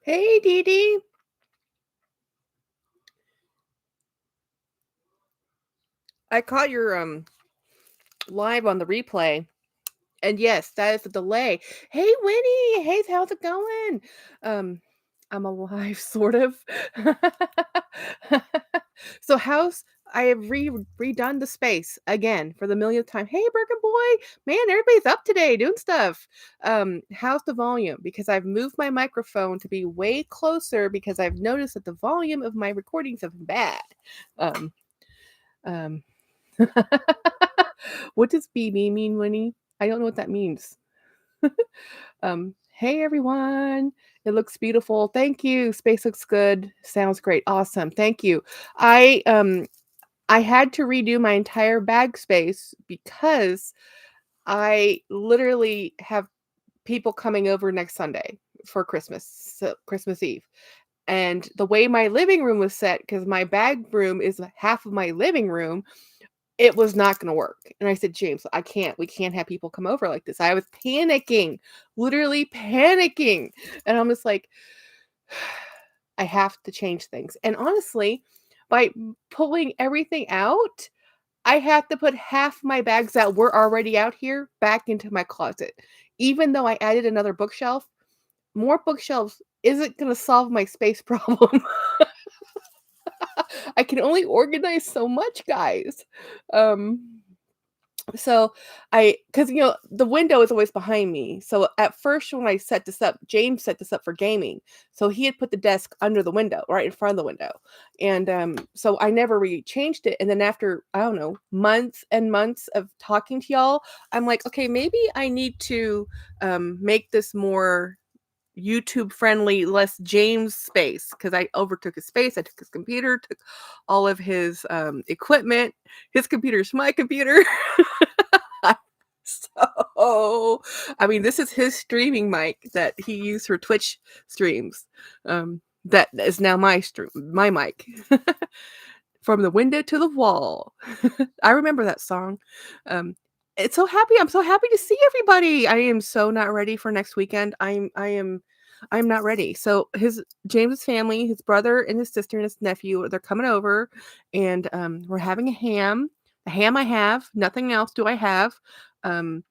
Hey, Dee Dee. I caught your live on the replay. And yes, that is the delay. Hey, Winnie. Hey, how's it going? Um, I'm alive, sort of. So how's I have redone the space again for the millionth time. Hey, Bergen boy, man, everybody's up today doing stuff. How's the volume? Because I've moved my microphone to be way closer because I've noticed that the volume of my recordings have been bad. Um, um, what does BB mean, Winnie? I don't know what that means. Hey everyone. It looks beautiful. Thank you. Space looks good. Sounds great. Awesome. Thank you. I had to redo my entire bag space because I literally have people coming over next Sunday for Christmas, so Christmas Eve. And the way my living room was set, because my bag room is half of my living room, it was not gonna work, and I said, "James, we can't have people come over like this." I was panicking, literally panicking, and I'm just like, "I have to change things," and honestly, by pulling everything out, I have to put half my bags that were already out here back into my closet. Even though I added another bookshelf, more bookshelves isn't gonna solve my space problem. I can only organize so much, guys. Um So because the window is always behind me. So at first, when I set this up, James set this up for gaming. So he had put the desk under the window, right in front of the window. And so I never really changed it. And then after, I don't know, months and months of talking to y'all, I'm like, okay, maybe I need to make this more YouTube friendly, less James space because I overtook his space. I took his computer, took all of his equipment. His computer's my computer. So, I mean, this is his streaming mic that he used for Twitch streams. That is now my mic. From the window to the wall. I remember that song. Um, I'm so happy to see everybody. I am so not ready for next weekend. I'm not ready. So his James's family, his brother and his sister and his nephew, they're coming over, and we're having a ham. The ham I have, nothing else do I have. Um,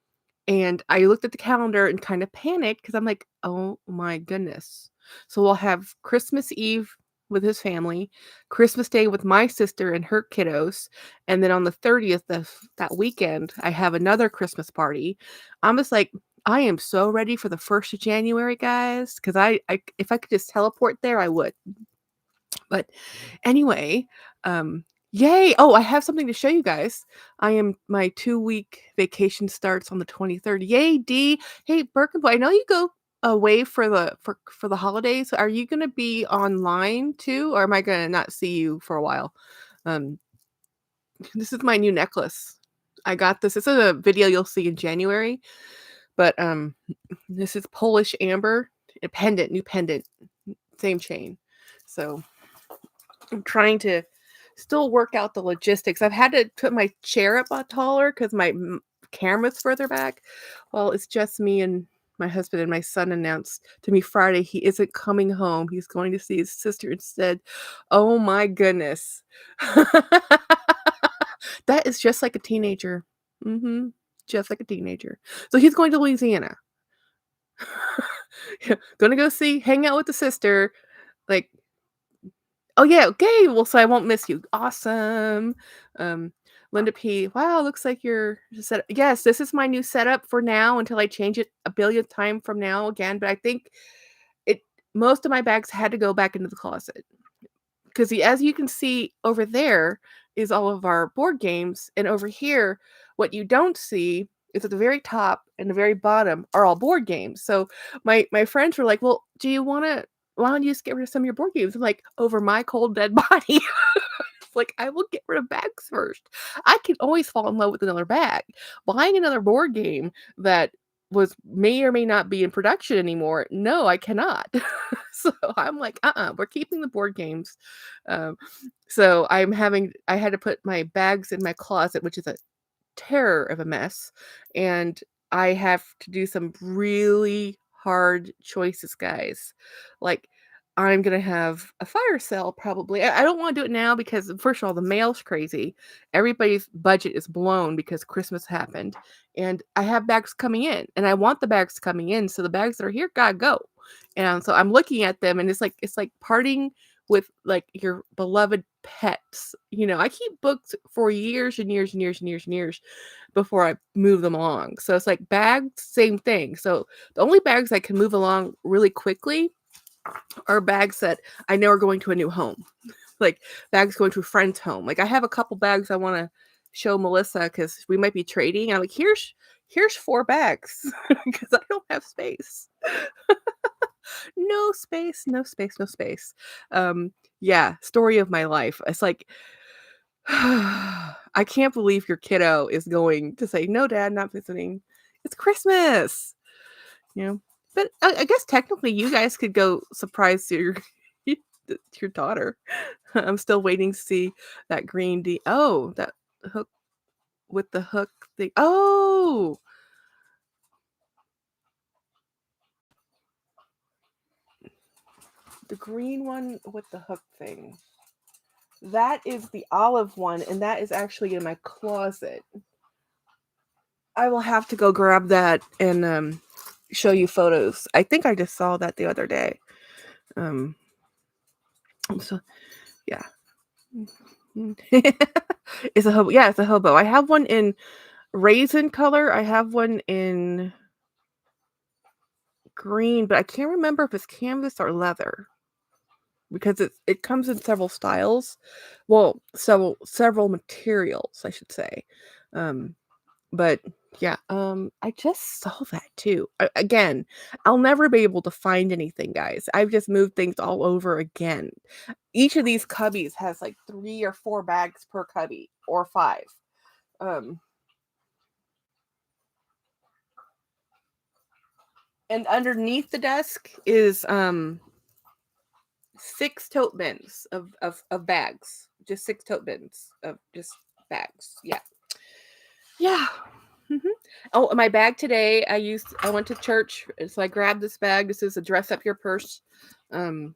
and I looked at the calendar and kind of panicked because I'm like, oh my goodness. So we'll have Christmas Eve with his family, Christmas Day with my sister and her kiddos, and then on the 30th of that weekend, I have another Christmas party. I'm just like, I am so ready for the 1st of January, guys, because I if I could just teleport there, I would. But anyway, yay! Oh, I have something to show you guys. My 2-week vacation starts on the 23rd. Yay, D. Hey, Birkenboy, I know you go away for the holidays. Are you gonna be online too, or am I gonna not see you for a while? Um, this is my new necklace. I got this. This is a video you'll see in January, but this is Polish amber, a pendant, new pendant, same chain. So I'm trying to still work out the logistics. I've had to put my chair up taller because my camera's further back. Well, it's just me and my husband, and my son announced to me Friday he isn't coming home. He's going to see his sister instead. Oh my goodness. That is just like a teenager. Just like a teenager. So he's going to Louisiana. Gonna go hang out with the sister. Like, oh, yeah, okay, well, so I won't miss you. Awesome. Um, Linda P. Wow, looks like you're set. Yes, this is my new setup for now until I change it a billionth time from now again. But I think it most of my bags had to go back into the closet because as you can see over there is all of our board games, and over here, what you don't see is at the very top and the very bottom are all board games. So my friends were like, "Well, do you want to? Why don't you just get rid of some of your board games?" I'm like, "Over my cold dead body." It's like, I will get rid of bags first. I can always fall in love with another bag. Buying another board game that may or may not be in production anymore. No, I cannot. So I'm like, we're keeping the board games. Um, so I had to put my bags in my closet, which is a terror of a mess. And I have to do some really hard choices, guys. Like, I'm gonna have a fire sale probably. I don't wanna do it now because, first of all, the mail's crazy. Everybody's budget is blown because Christmas happened, and I have bags coming in, and I want the bags coming in, so the bags that are here gotta go. And so I'm looking at them, and it's like parting with, like, your beloved pets. I keep books for years and years and years and years and years before I move them along. So it's like bags, same thing. So the only bags I can move along really quickly are bags that I know are going to a new home, like bags going to a friend's home. Like I have a couple bags I want to show Melissa because we might be trading. I'm like, here's 4 bags because I don't have space. No space, no space, no space. Yeah, story of my life. It's like I can't believe your kiddo is going to say, "No, Dad, not visiting. It's Christmas." You know? But I guess technically you guys could go surprise your your daughter. I'm still waiting to see that green that hook with the hook thing. Oh! The green one with the hook thing. That is the olive one, and that is actually in my closet. I will have to go grab that and show you photos. I think I just saw that the other day. Um so yeah. It's a hobo. Yeah, it's a hobo. I have one in raisin color. I have one in green, but I can't remember if it's canvas or leather because it comes in several styles. Well, several materials, I should say. Um, but yeah, I just saw that too. Again, I'll never be able to find anything, guys. I've just moved things all over again. Each of these cubbies has like 3 or 4 bags per cubby or 5. Um, and underneath the desk is 6 tote bins of bags. Just 6 tote bins of just bags. Yeah. Yeah. Mhm. Oh, my bag today, I went to church, so I grabbed this bag. This is a dress up your purse. Um,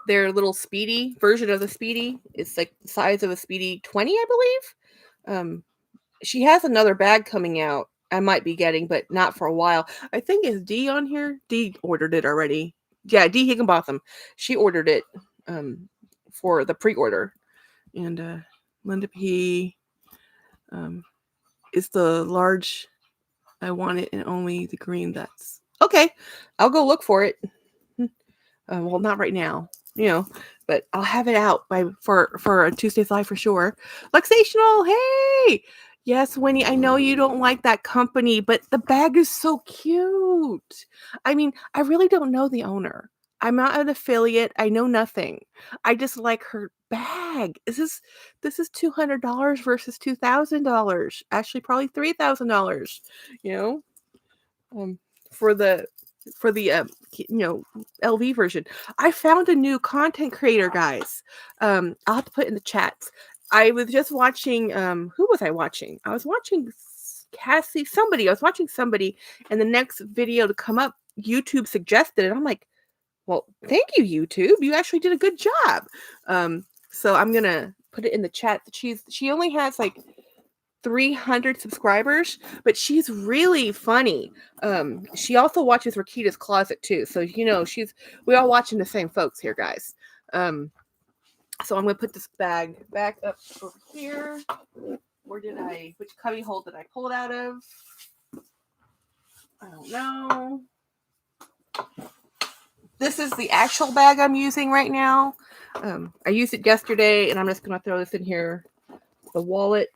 their little Speedy version of the Speedy. It's like the size of a Speedy 20, I believe. She has another bag coming out. I might be getting, but not for a while. I think is D on here. D ordered it already. Yeah, D Higginbotham. She ordered it for the pre-order. And Linda P um is the large. I want it in only the green. That's okay. I'll go look for it. Well, not right now, but I'll have it out for a Tuesday's live for sure. Luxational, hey, yes, Winnie. I know you don't like that company, but the bag is so cute. I mean, I really don't know the owner. I'm not an affiliate. I know nothing. I just like her bag. This is $200 versus $2,000. Actually, probably $3,000. You know, um, for the LV version. I found a new content creator, guys. I'll have to put it in the chats. I was just watching. Who was I watching? I was watching Cassie. Somebody. I was watching somebody, and the next video to come up, YouTube suggested it. I'm like, well, thank you, YouTube. You actually did a good job. So I'm gonna put it in the chat. She only has like 300 subscribers, but she's really funny. She also watches Rakita's Closet too. So we all watching the same folks here, guys. So I'm gonna put this bag back up over here. Which cubby hole did I pull it out of? I don't know. This is the actual bag I'm using right now. I used it yesterday, and I'm just gonna throw this in here. The wallet,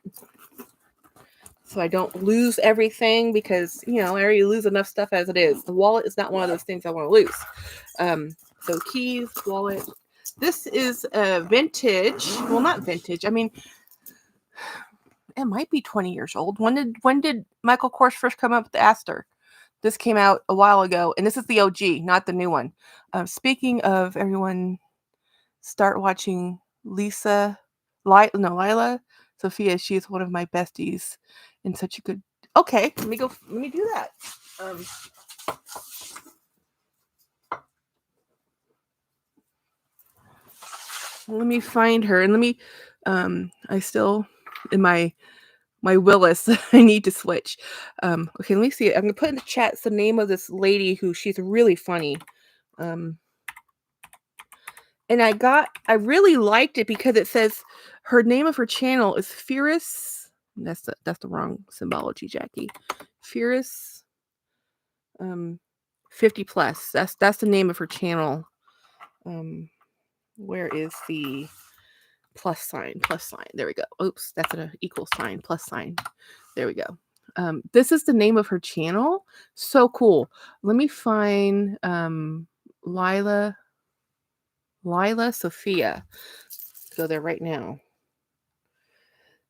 so I don't lose everything because I already lose enough stuff as it is. The wallet is not one of those things I want to lose. So keys, wallet. This is a vintage. Well, not vintage. I mean, it might be 20 years old. When did Michael Kors first come up with the Aster? This came out a while ago, and this is the OG, not the new one. Speaking of everyone, start watching Lila, Sophia. She is one of my besties, and such a good. Okay, let me do that. Let me find her and let me I still in my Willis. I need to switch. Okay, let me see. I'm gonna put in the chat the name of this lady who she's really funny. Um, and I really liked it because it says her name of her channel is Fierce. That's the wrong symbology, Jackie. Fierce 50 plus. That's the name of her channel. Where is the plus sign? Plus sign. There we go. Oops, that's an equal sign. Plus sign. There we go. This is the name of her channel. So cool. Let me find Lila Sophia. Go there right now.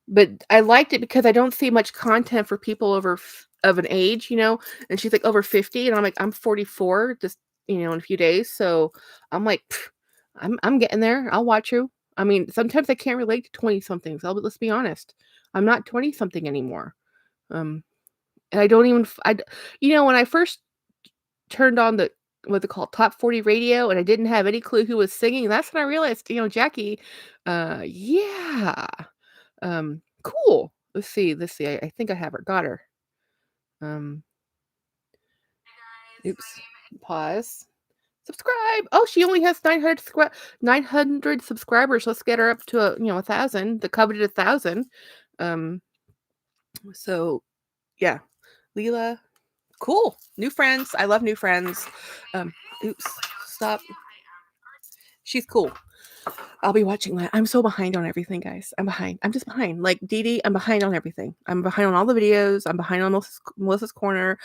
But I liked it because I don't see much content for people over of an age, you know. And she's like over 50, and I'm like, I'm 44, just in a few days. So I'm like, I'm getting there. I'll watch you. I mean, sometimes I can't relate to 20 somethings. Let's be honest. I'm not 20 something anymore. And I don't even when I first turned on the what's it called, Top 40 radio, and I didn't have any clue who was singing, that's when I realized, Jackie, yeah. Cool. Let's see. I think I have her. Got her. Um, oops. Pause. Subscribe. Oh, she only has 900 subscribers. Let's get her up to 1,000. The coveted 1,000. So yeah, Leela. Cool. New friends. I love new friends. Oops. Stop. She's cool. I'll be watching that. I'm so behind on everything, guys. I'm behind. I'm just behind. Like Dee Dee, I'm behind on everything. I'm behind on all the videos. I'm behind on Melissa's Corner.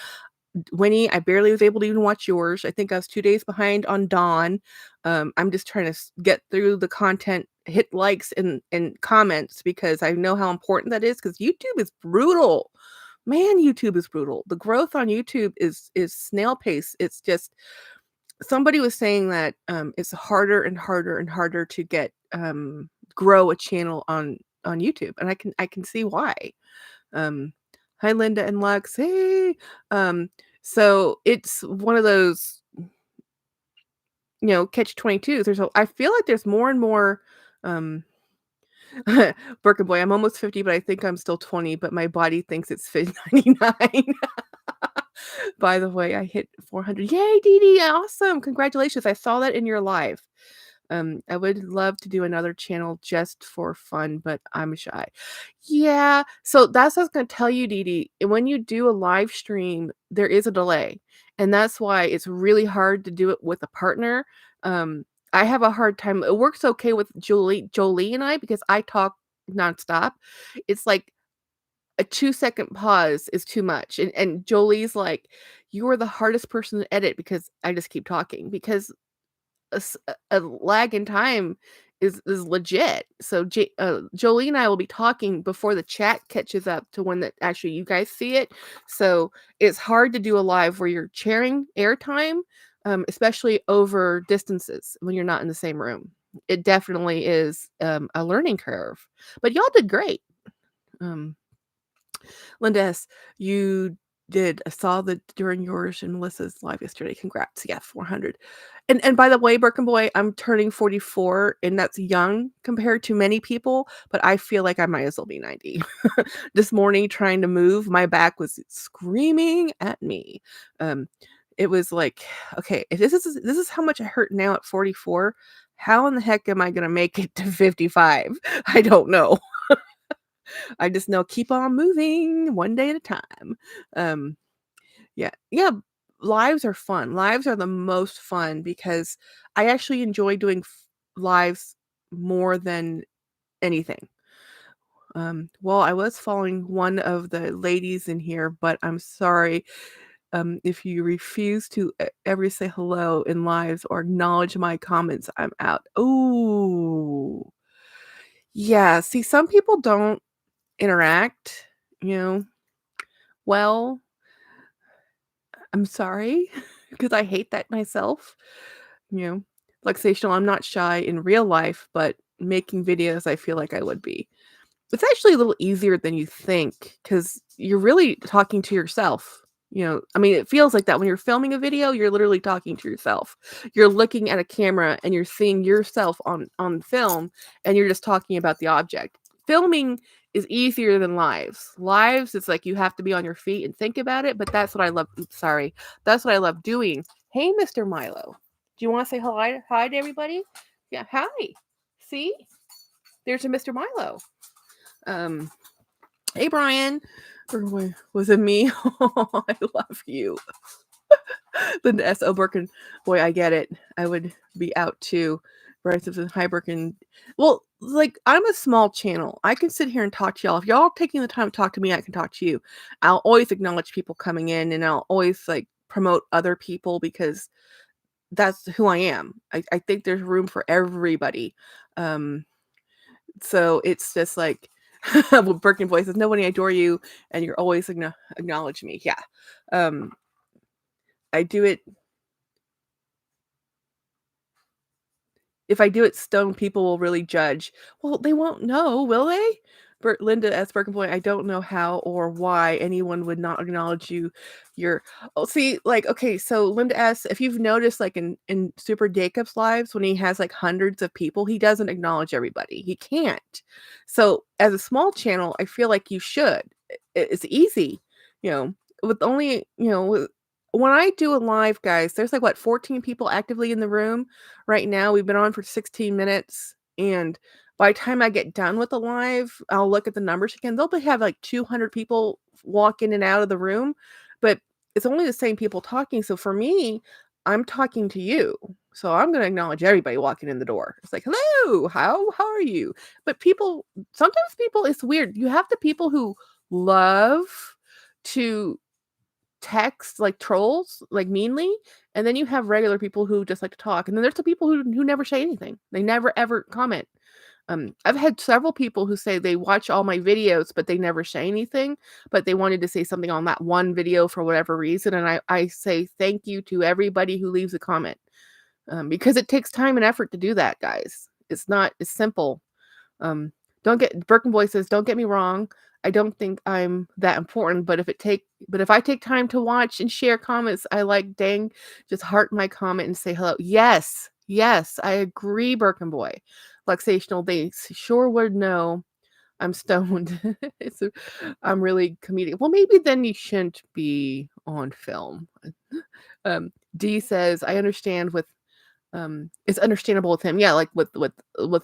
Winnie, I barely was able to even watch yours. I think I was 2 days behind on Dawn. I'm just trying to get through the content, hit likes and comments because I know how important that is because YouTube is brutal. Man, YouTube is brutal. The growth on YouTube is snail pace. It's just somebody was saying that it's harder and harder and harder to get grow a channel on YouTube, and I can see why. Hi Linda and Lux. Hey. So it's one of those catch 22. I feel like there's more and more Birkin boy, I'm almost 50, but I think I'm still 20, but my body thinks it's 99. By the way, I hit 400. Yay, Dee Dee. Awesome. Congratulations. I saw that in your live. I would love to do another channel just for fun, but I'm shy. Yeah. So that's what I was going to tell you, Dee Dee. When you do a live stream, there is a delay. And that's why it's really hard to do it with a partner. I have a hard time. It works okay with Jolie and I because I talk nonstop. It's like a 2-second pause is too much. And Jolie's like, you are the hardest person to edit because I just keep talking because a lag in time is legit. So Jolie and I will be talking before the chat catches up to when that actually you guys see it. So it's hard to do a live where you're sharing airtime, especially over distances when you're not in the same room. It definitely is a learning curve. But y'all did great. Linda S., you did. I saw that during yours and Melissa's live yesterday. Congrats. Yeah, 400. And by the way, Birkin Boy, I'm turning 44, and that's young compared to many people, but I feel like I might as well be 90. This morning, trying to move, my back was screaming at me. It was like, okay, if this is how much I hurt now at 44, how in the heck am I going to make it to 55? I don't know. I just know keep on moving one day at a time. Yeah. Lives are fun. Lives are the most fun because I actually enjoy doing lives more than anything. Well, I was following one of the ladies in here, but I'm sorry. If you refuse to ever say hello in lives or acknowledge my comments, I'm out. Oh, yeah. See, some people don't interact, well, I'm sorry because I hate that myself. You know, like say, I'm not shy in real life, but making videos, I feel like I would be. It's actually a little easier than you think because you're really talking to yourself. I mean, it feels like that when you're filming a video, you're literally talking to yourself. You're looking at a camera and you're seeing yourself on film and you're just talking about the object. Filming is easier than lives. Lives, it's like you have to be on your feet and think about it, but that's what I love. Oops, sorry. That's what I love doing. Hey, Mr. Milo. Do you want to say hi to everybody? Yeah, hi. See? There's a Mr. Milo. Um, hey, Brian. Or was it me? Oh, I love you. Linda S. O'Birkin. Boy, I get it. I would be out too. Brian Simpson, hi, Birkin. Well, like, I'm a small channel. I can sit here and talk to y'all. If y'all are taking the time to talk to me, I can talk to you. I'll always acknowledge people coming in and I'll always, like, promote other people because that's who I am. I think there's room for everybody. Um, so it's just like, well, Birkin voice says, nobody adore you and you're always acknowledge me. Yeah. Um, I do it. If I do it stone, people will really judge. Well, they won't know, will they? Linda S. Birkenboy, I don't know how or why anyone would not acknowledge you. You're see, like, okay, so Linda S., if you've noticed, like in Super Jacob's lives, when he has like hundreds of people, he doesn't acknowledge everybody. He can't. So as a small channel, I feel like you should. It's easy, you know, with only, when I do a live, guys, there's like what, 14 people actively in the room right now. We've been on for 16 minutes. And by the time I get done with the live, I'll look at the numbers again. They'll have like 200 people walk in and out of the room, but it's only the same people talking. So for me, I'm talking to you. So I'm going to acknowledge everybody walking in the door. It's like, hello, how are you? But sometimes people, it's weird. You have the people who love to text like trolls, like meanly, and then you have regular people who just like to talk, and then there's the people who never say anything. They never ever comment. I've had several people who say they watch all my videos, but they never say anything, but they wanted to say something on that one video for whatever reason, and I say thank you to everybody who leaves a comment, because it takes time and effort to do that, guys. It's not as simple. um, don't get Birkenboy says, don't get me wrong. I don't think I'm that important, but if I take time to watch and share comments, I like dang, just heart my comment and say hello. Yes, yes, I agree, Birkenboy. Luxational, they sure would know I'm stoned. I'm really comedic. Well, maybe then you shouldn't be on film. D says, I understand with it's understandable with him. Yeah, like with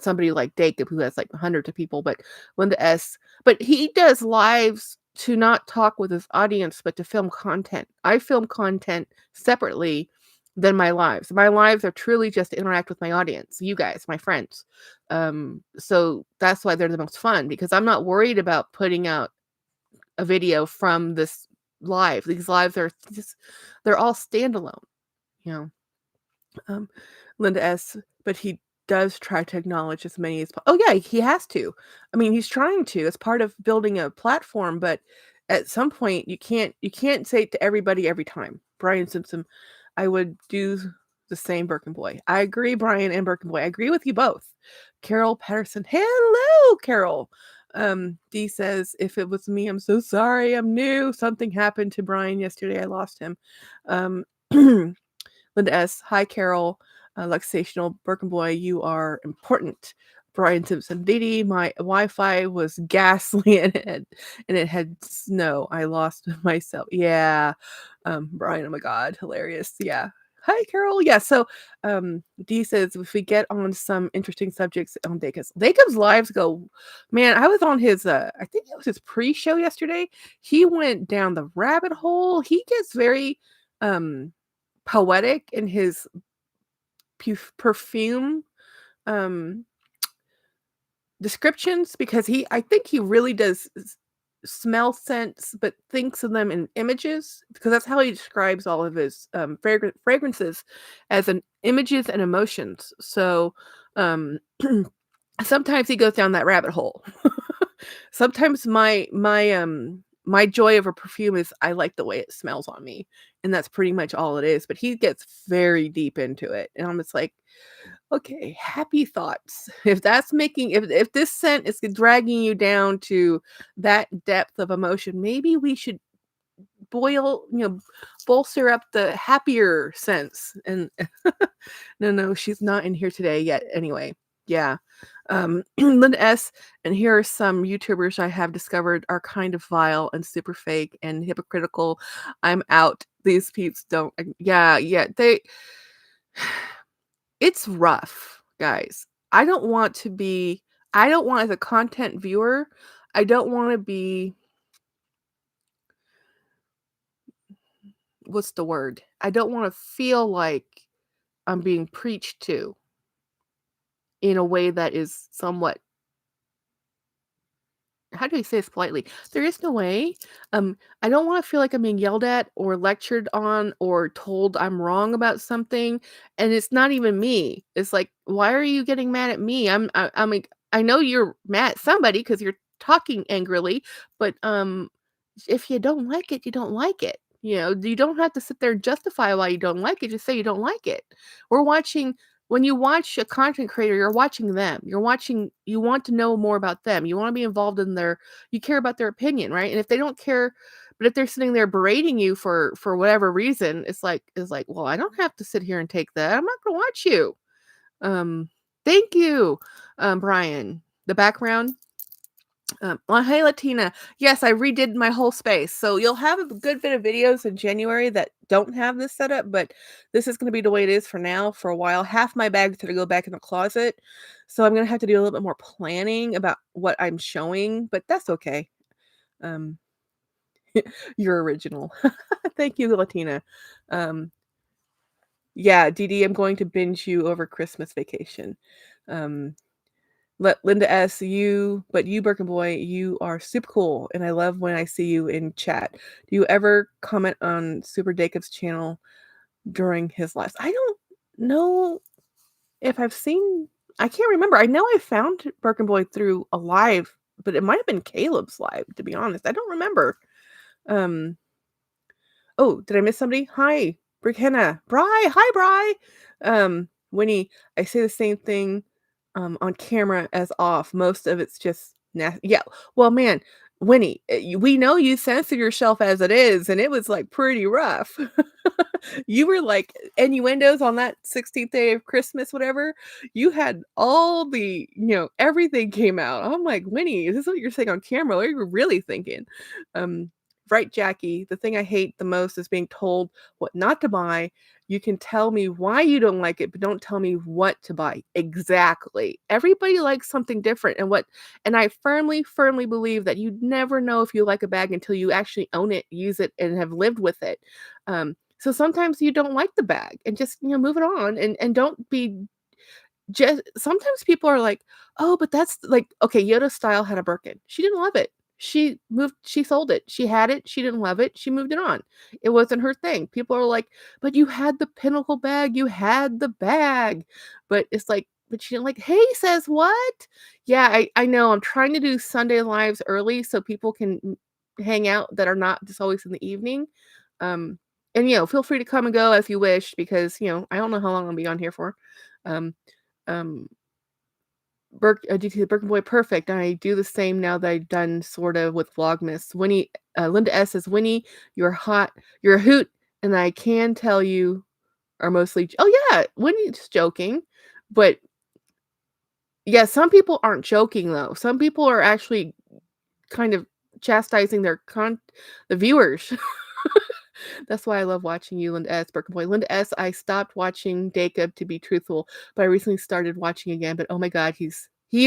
somebody like Jacob who has like hundreds of people, but Linda S. But he does lives to not talk with his audience, but to film content. I film content separately than my lives. My lives are truly just to interact with my audience, you guys, my friends. So that's why they're the most fun because I'm not worried about putting out a video from this live. These lives are just they're all standalone, you know. Um, Linda S., but he does try to acknowledge as many as oh yeah, he has to. I mean, he's trying to. It's part of building a platform, but at some point you can't say it to everybody every time. Brian Simpson, I would do the same Birkenboy. I agree, Brian and Birkenboy. I agree with you both. Carol Patterson. Hello, Carol. D says, if it was me, I'm so sorry. I'm new. Something happened to Brian yesterday. I lost him. Um Linda S. Hi, Carol. Luxational Birkenboy, you are important. Brian Simpson, Didi, my Wi-Fi was ghastly and it had snow. I lost myself. Yeah. Brian, oh my God, hilarious. Yeah. Hi, Carol. Yeah. So, D says if we get on some interesting subjects on Jacob's lives go, man. I was on his, I think it was his pre-show yesterday. He went down the rabbit hole. He gets very, poetic in his perfume um descriptions because I think he really does smell scents but thinks of them in images because that's how he describes all of his fragrances as an images and emotions. So um sometimes he goes down that rabbit hole. Sometimes my joy of a perfume is I like the way it smells on me, and that's pretty much all it is, but he gets very deep into it, and I'm just like, "Okay, happy thoughts." If that's making if this scent is dragging you down to that depth of emotion, maybe we should bolster up the happier sense. And no, she's not in here today yet. Anyway, yeah. Linda S. And here are some YouTubers I have discovered are kind of vile and super fake and hypocritical. I'm out. These peeps don't. Yeah. It's rough, guys. I don't want to be. I don't want as a content viewer. I don't want to be. What's the word? I don't want to feel like I'm being preached to in a way that is somewhat, how do I say this politely? There is no way. I don't want to feel like I'm being yelled at or lectured on or told I'm wrong about something, and it's not even me. It's like, why are you getting mad at me? I'm like, I know you're mad at somebody because you're talking angrily, but if you don't like it, you don't like it. You don't have to sit there and justify why you don't like it. Just say you don't like it. We're watching When you watch a content creator, you're watching them. You want to know more about them. You want to be involved in you care about their opinion, right? And if they don't care, but if they're sitting there berating you for whatever reason, it's like, well, I don't have to sit here and take that. I'm not gonna watch you. Um, Thank you, Brian. The background. Hey Latina. Yes, I redid my whole space. So you'll have a good bit of videos in January that don't have this setup, but this is going to be the way it is for now for a while. Half my bag's going to go back in the closet. So I'm going to have to do a little bit more planning about what I'm showing, but that's okay. Um, you're original. Thank you, Latina. Um, yeah, Dee, I'm going to binge you over Christmas vacation. Um, Linda S. You Birkin Boy, you are super cool, and I love when I see you in chat. Do you ever comment on Super Jacob's channel during his lives? I don't know if I've seen. I can't remember. I know I found Birkin Boy through a live, but it might have been Caleb's live. To be honest, I don't remember. Oh, did I miss somebody? Hi, Brickhenna. Bry. Hi, Bry. Winnie, I say the same thing on camera as off. Most of it's just yeah. Well, man, Winnie, we know you censor yourself as it is, and it was like pretty rough. You were like innuendos on that 16th day of Christmas, whatever. You had all everything came out. I'm like, Winnie, is this what you're saying on camera? What are you really thinking? Right, Jackie, the thing I hate the most is being told what not to buy. You can tell me why you don't like it, but don't tell me what to buy. Exactly. Everybody likes something different. And I firmly, firmly believe that you never know if you like a bag until you actually own it, use it, and have lived with it. So sometimes you don't like the bag and just, move it on and don't be just, sometimes people are like, oh, but that's like, okay, Yoda Style had a Birkin. She didn't love it. She sold it. She had it. She didn't love it. She moved it on. It wasn't her thing. People are like, but you had the pinnacle bag. You had the bag. But it's like, but she didn't like, hey, says what? Yeah, I know. I'm trying to do Sunday lives early so people can hang out that are not just always in the evening. Um, and feel free to come and go if you wish, because I don't know how long I'll be on here for. Um, um, DT Birkin Boy, perfect. I do the same now that I've done sort of with Vlogmas. Winnie, Linda S says, Winnie, you're hot, you're a hoot, and I can tell you are mostly. Oh yeah, Winnie's joking, but yeah, some people aren't joking though. Some people are actually kind of chastising the viewers. That's why I love watching you, Linda S. Birkin Boy. Linda S. I stopped watching Jacob, to be truthful, but I recently started watching again. But oh my God, he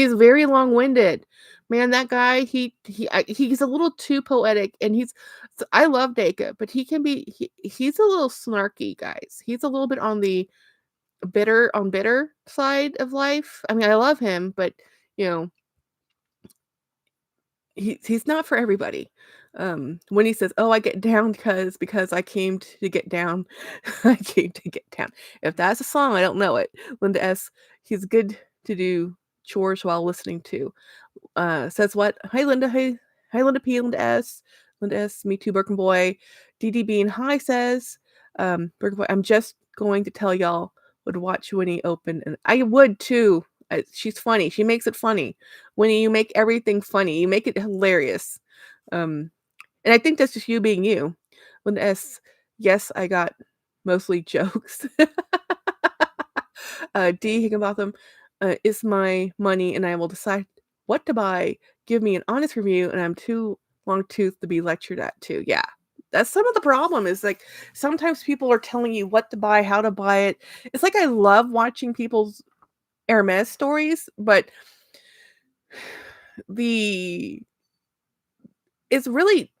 is very long-winded. Man, that guy, he's a little too poetic, and I love Jacob, but he's a little snarky, guys. He's a little bit on the bitter side of life. I mean, I love him, but you know, he's not for everybody. When he says, "Oh, I get down because I came to get down," I came to get down. If that's a song, I don't know it. Linda S. He's good to do chores while listening to. Says what? Hi Linda. Hi Linda P. Linda S. Linda S. Me too. Birkin Boy. DD Bean. Hi says. Birkin Boy. I'm just going to tell y'all would watch Winnie open, and I would too. She's funny. She makes it funny. Winnie, you make everything funny. You make it hilarious. And I think that's just you being you. Linda S, yes, I got mostly jokes. D Higginbotham, it's my money and I will decide what to buy. Give me an honest review, and I'm too long tooth to be lectured at too. Yeah. That's some of the problem is like sometimes people are telling you what to buy, how to buy it. It's like I love watching people's Hermes stories, but the it's really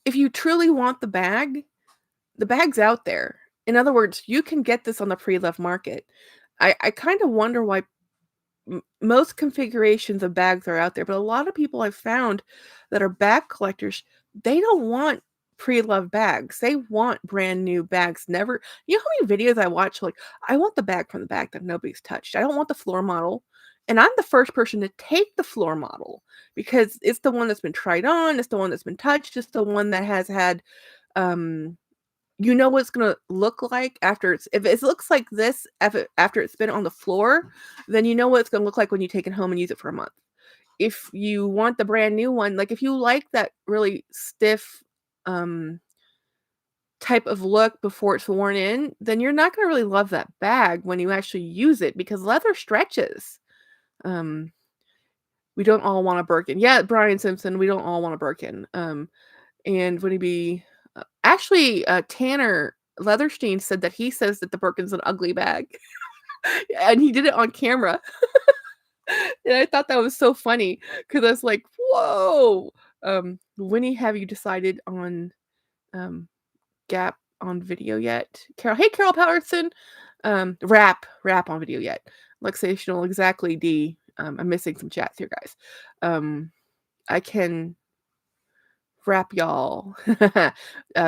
if you truly want the bag's out there. In other words, you can get this on the pre-loved market. I kind of wonder why most configurations of bags are out there, but a lot of people I've found that are bag collectors, they don't want pre-loved bags. They want brand new bags. Never, you know how many videos I watch? Like, I want the bag from the bag that nobody's touched. I don't want the floor model. And I'm the first person to take the floor model because it's the one that's been tried on, it's the one that's been touched, it's the one that has had um you know what it's gonna look like after it's if it looks like this after it's been on the floor, then you know what it's gonna look like when you take it home and use it for a month. If you want the brand new one, like if you like that really stiff um type of look before it's worn in, then you're not gonna really love that bag when you actually use it because leather stretches. Um, we don't all want a Birkin. Yeah, Brian Simpson, we don't all want a Birkin. And would he be actually, Tanner Leatherstein said that he says that the Birkin's an ugly bag, and he did it on camera, and I thought that was so funny because I was like, "Whoa!" Winnie, have you decided on, um, Gap on video yet? Carol hey, Carol Patterson! Rap on video yet. Luxational, exactly, D. I'm missing some chats here, guys. I can rap y'all.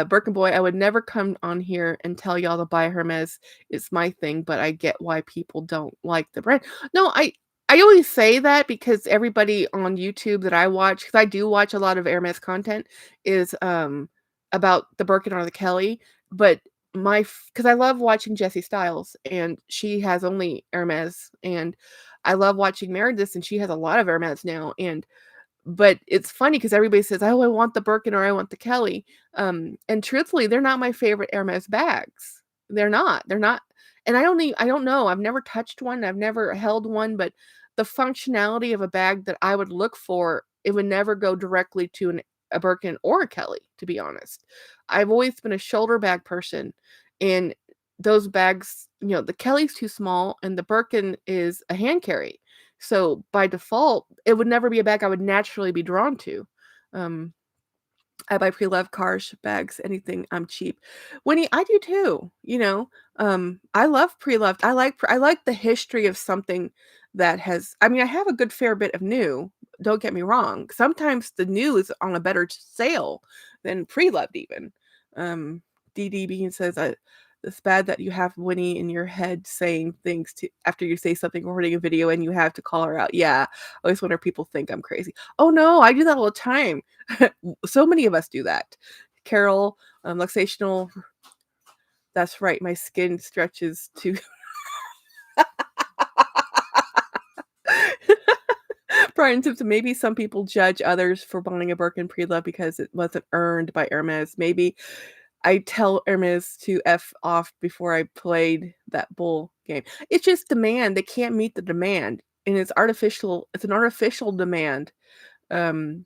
Birkin Boy, I would never come on here and tell y'all to buy Hermes. It's my thing, but I get why people don't like the brand. No, I always say that because everybody on YouTube that I watch, because I do watch a lot of Hermes content, is about the Birkin or the Kelly. But because I love watching Jessie Styles, and she has only Hermes, and I love watching Meredith, and she has a lot of Hermes now, and but it's funny because everybody says, "Oh, I want the Birkin or I want the Kelly." And truthfully, they're not my favorite Hermes bags. They're not. And I don't know. I've never touched one. I've never held one, but the functionality of a bag that I would look for, it would never go directly to a Birkin or a Kelly, to be honest. I've always been a shoulder bag person, and those bags, the Kelly's too small and the Birkin is a hand carry. So by default, it would never be a bag I would naturally be drawn to. Um, I buy pre-loved cars, bags, anything. I'm cheap. Winnie, I do too. I love pre-loved. I like the history of something that has. I mean, I have a good fair bit of new. Don't get me wrong. Sometimes the new is on a better sale than pre-loved even. Um, DD Bean says, it's bad that you have Winnie in your head saying things to after you say something, recording a video, and you have to call her out. Yeah, I always wonder if people think I'm crazy. Oh no, I do that all the time. So many of us do that. Carol, luxational. That's right. My skin stretches to. Brian Simpson. Maybe some people judge others for buying a Birkin pre-love because it wasn't earned by Hermes. Maybe I tell Hermes to F off before I played that bull game. It's just demand. They can't meet the demand. And it's artificial. It's an artificial demand. Um,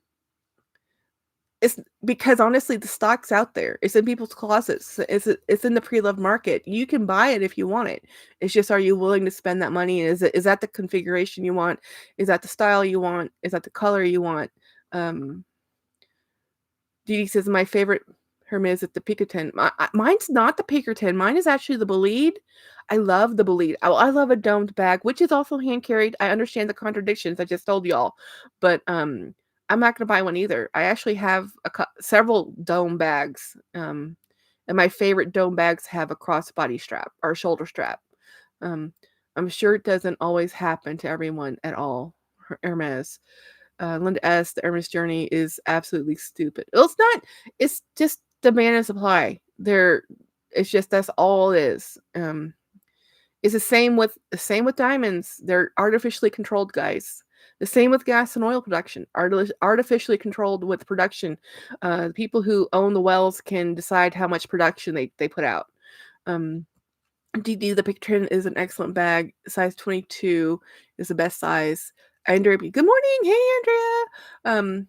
it's because honestly, the stock's out there. It's in people's closets. It's in the pre-loved market. You can buy it if you want it. It's just, are you willing to spend that money? Is that the configuration you want? Is that the style you want? Is that the color you want? Um, Dee says, my favorite Hermes is the Pinkerton. Mine's not the Pinkerton. Mine is actually the Bolide. I love the Bolide. I love a domed bag, which is also hand carried. I understand the contradictions I just told y'all, but I'm not gonna buy one either. I actually have several dome bags, and my favorite dome bags have a crossbody strap or shoulder strap. Um, I'm sure it doesn't always happen to everyone at all. Hermes. Linda S. The Hermes journey is absolutely stupid. Well, it's not. It's just demand and supply. It's just that's all it is. It's the same with diamonds. They're artificially controlled, guys. The same with gas and oil production, artificially controlled with production. The people who own the wells can decide how much production they put out. Um, DD, the Pictrin is an excellent bag. Size 22 is the best size. Andrea B. Good morning. Hey, Andrea.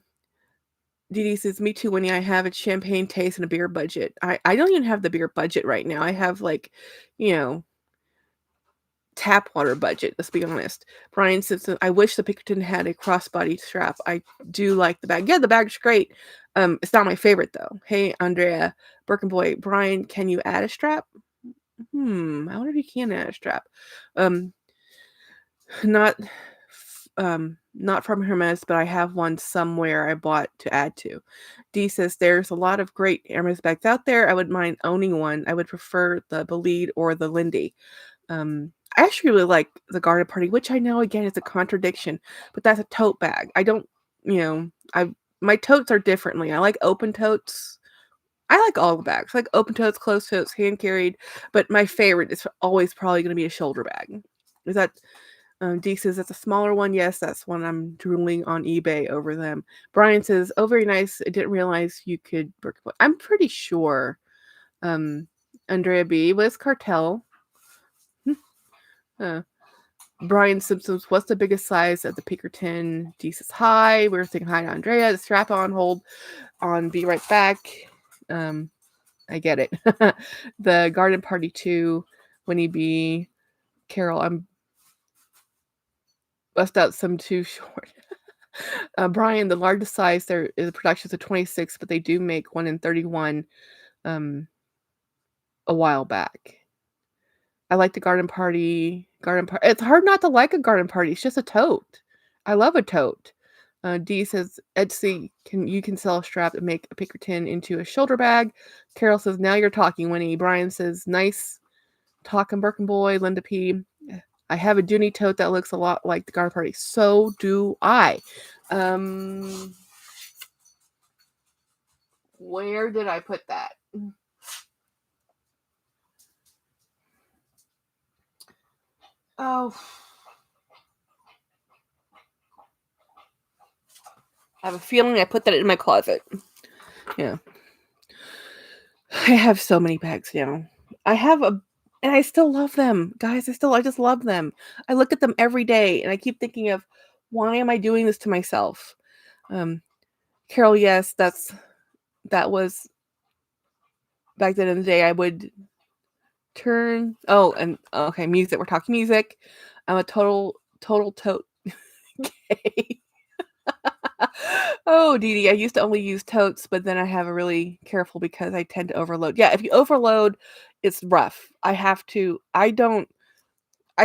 DD says, me too, Winnie. I have a champagne taste and a beer budget. I don't even have the beer budget right now. I have like, you know, tap water budget. Let's be honest. Brian Simpson, I wish the Pickerton had a crossbody strap. I do like the bag. Yeah, the bag's great. It's not my favorite though. Hey, Andrea Birkenboy, Brian, can you add a strap? I wonder if you can add a strap. Um, not not from Hermes, but I have one somewhere I bought to add to. D says there's a lot of great Hermes bags out there. I wouldn't mind owning one. I would prefer the Belide or the Lindy. I actually really like the Garden Party, which I know again is a contradiction, but that's a tote bag. I don't, I my totes are differently. I like open totes. I like all the bags. I like open totes, closed totes, hand carried, but my favorite is always probably going to be a shoulder bag. Is that D says that's a smaller one. Yes, that's one I'm drooling on eBay over them. Brian says, "Oh, very nice. I didn't realize you could." I'm pretty sure. Andrea B was Cartel. Uh, Brian Simpson's, what's the biggest size of the Pinkerton? D says hi. We're saying hi to Andrea. The strap on, hold on, be right back. I get it. The Garden Party 2, Winnie B. Carol, I'm bust out some too short. Brian, the largest size there is production is a 26, but they do make one in 31 a while back. I like the Garden Party. It's hard not to like a Garden Party. It's just a tote. I love a tote. D says, Etsy, you can sell a strap and make a Pinkerton into a shoulder bag. Carol says, now you're talking, Winnie. Brian says, nice talking, Birkin Boy. Linda P. I have a Dooney tote that looks a lot like the Garden Party. So do I. Where did I put that? Oh. I have a feeling I put that in my closet. Yeah. I have so many bags now. And I still love them. Guys, I just love them. I look at them every day and I keep thinking of, why am I doing this to myself? Carol, yes, that was back then in the day. I would turn. Oh, and okay, music. We're talking music. I'm a total tote. Okay. Oh, Dee Dee, I used to only use totes, but then I have a really careful because I tend to overload. Yeah, if you overload, it's rough. I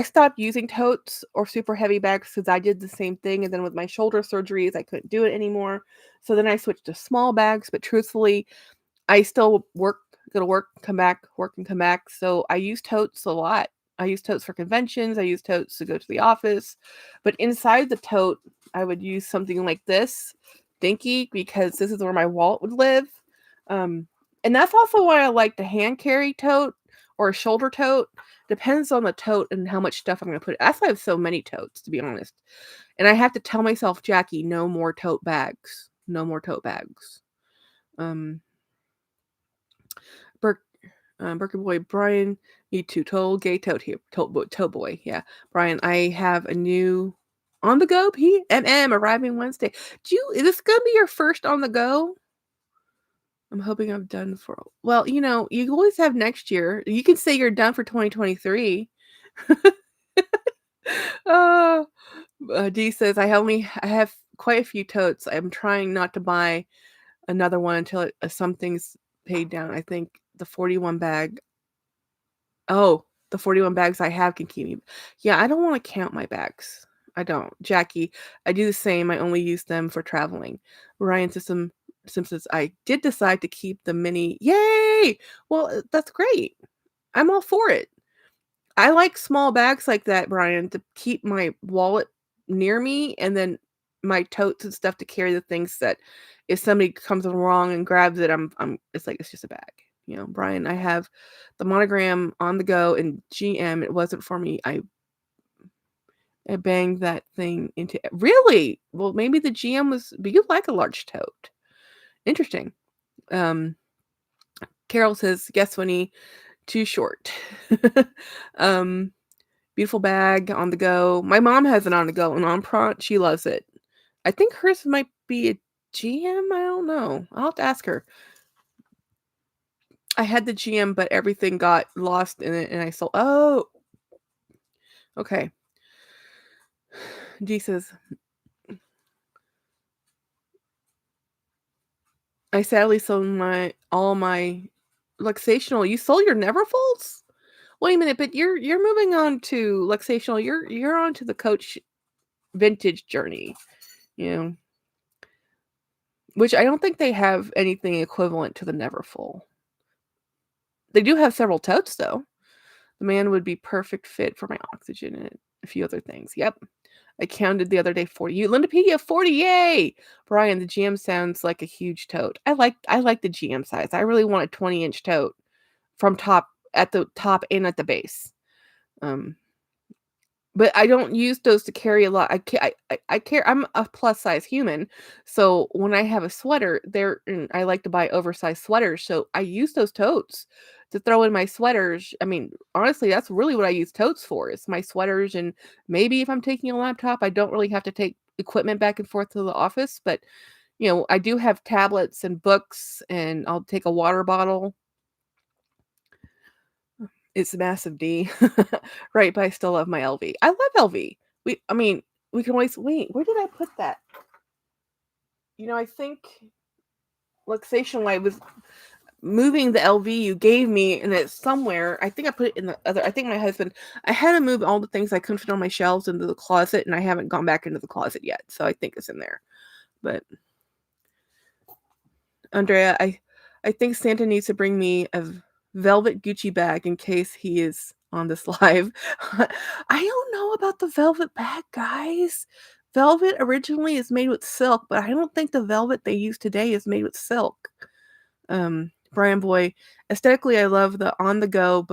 stopped using totes or super heavy bags because I did the same thing. And then with my shoulder surgeries, I couldn't do it anymore. So then I switched to small bags, but truthfully, I still go to work, come back, work and come back. So I use totes a lot. I use totes for conventions. I use totes to go to the office. But inside the tote, I would use something like this, Dinky, because this is where my wallet would live. And that's also why I like the hand carry tote or a shoulder tote. Depends on the tote and how much stuff I'm going to put. That's why I have so many totes, to be honest. And I have to tell myself, Jackie, no more tote bags. No more tote bags. Birkin Boy, Brian, you too. Total gay tote here. Tote boy. Yeah. Brian, I have a new on the go PMM arriving Wednesday. Is this going to be your first on the go? I'm hoping I'm done for. Well, you always have next year. You can say you're done for 2023. D says I have quite a few totes. I'm trying not to buy another one until something's paid down. I think the 41 bag. Oh, the 41 bags I have can keep me. Yeah, I don't want to count my bags. I don't. Jackie, I do the same. I only use them for traveling. Ryan Simpsons, I did decide to keep the mini. Yay! Well, that's great. I'm all for it. I like small bags like that, Brian, to keep my wallet near me and then my totes and stuff to carry the things that if somebody comes along and grabs it, it's like it's just a bag. Brian, I have the monogram on the go and GM. It wasn't for me. I banged that thing into really? Well, maybe the GM was but you like a large tote. Interesting. Um, Carol says, "Guess Winnie, too short." Um, beautiful bag on the go. My mom has it on the go and on prompt. She loves it. I think hers might be a GM. I don't know. I'll have to ask her. I had the GM, but everything got lost in it, and I sold. Oh, okay. G says, I sadly sold all my luxational. You sold your Neverfolds? Wait a minute, but you're moving on to luxational. You're on to the Coach vintage journey, you know, which I don't think they have anything equivalent to the Neverfull. They do have several totes though. The man would be perfect fit for my oxygen and a few other things. Yep. I counted the other day 40. You Lindopedia 40, yay! Brian, the GM sounds like a huge tote. I like the GM size. I really want a 20-inch tote from top at the top and at the base. But I don't use those to carry a lot. I care. I'm a plus size human, so when I have a sweater, I like to buy oversized sweaters. So I use those totes to throw in my sweaters. I mean, honestly, that's really what I use totes for. Is my sweaters, and maybe if I'm taking a laptop, I don't really have to take equipment back and forth to the office. But I do have tablets and books, and I'll take a water bottle. It's massive D. Right, but I still love my LV. I love LV. We can always wait. Where did I put that? I think luxation I was moving the LV you gave me, and it's somewhere. I think I put it in the other. I think my husband. I had to move all the things I couldn't fit on my shelves into the closet, and I haven't gone back into the closet yet. So I think it's in there. But Andrea, I think Santa needs to bring me a velvet Gucci bag in case he is on this live. I don't know about the velvet bag, guys. Velvet originally is made with silk, but I don't think the velvet they use today is made with silk. Brian Boy, aesthetically, I love the on the go,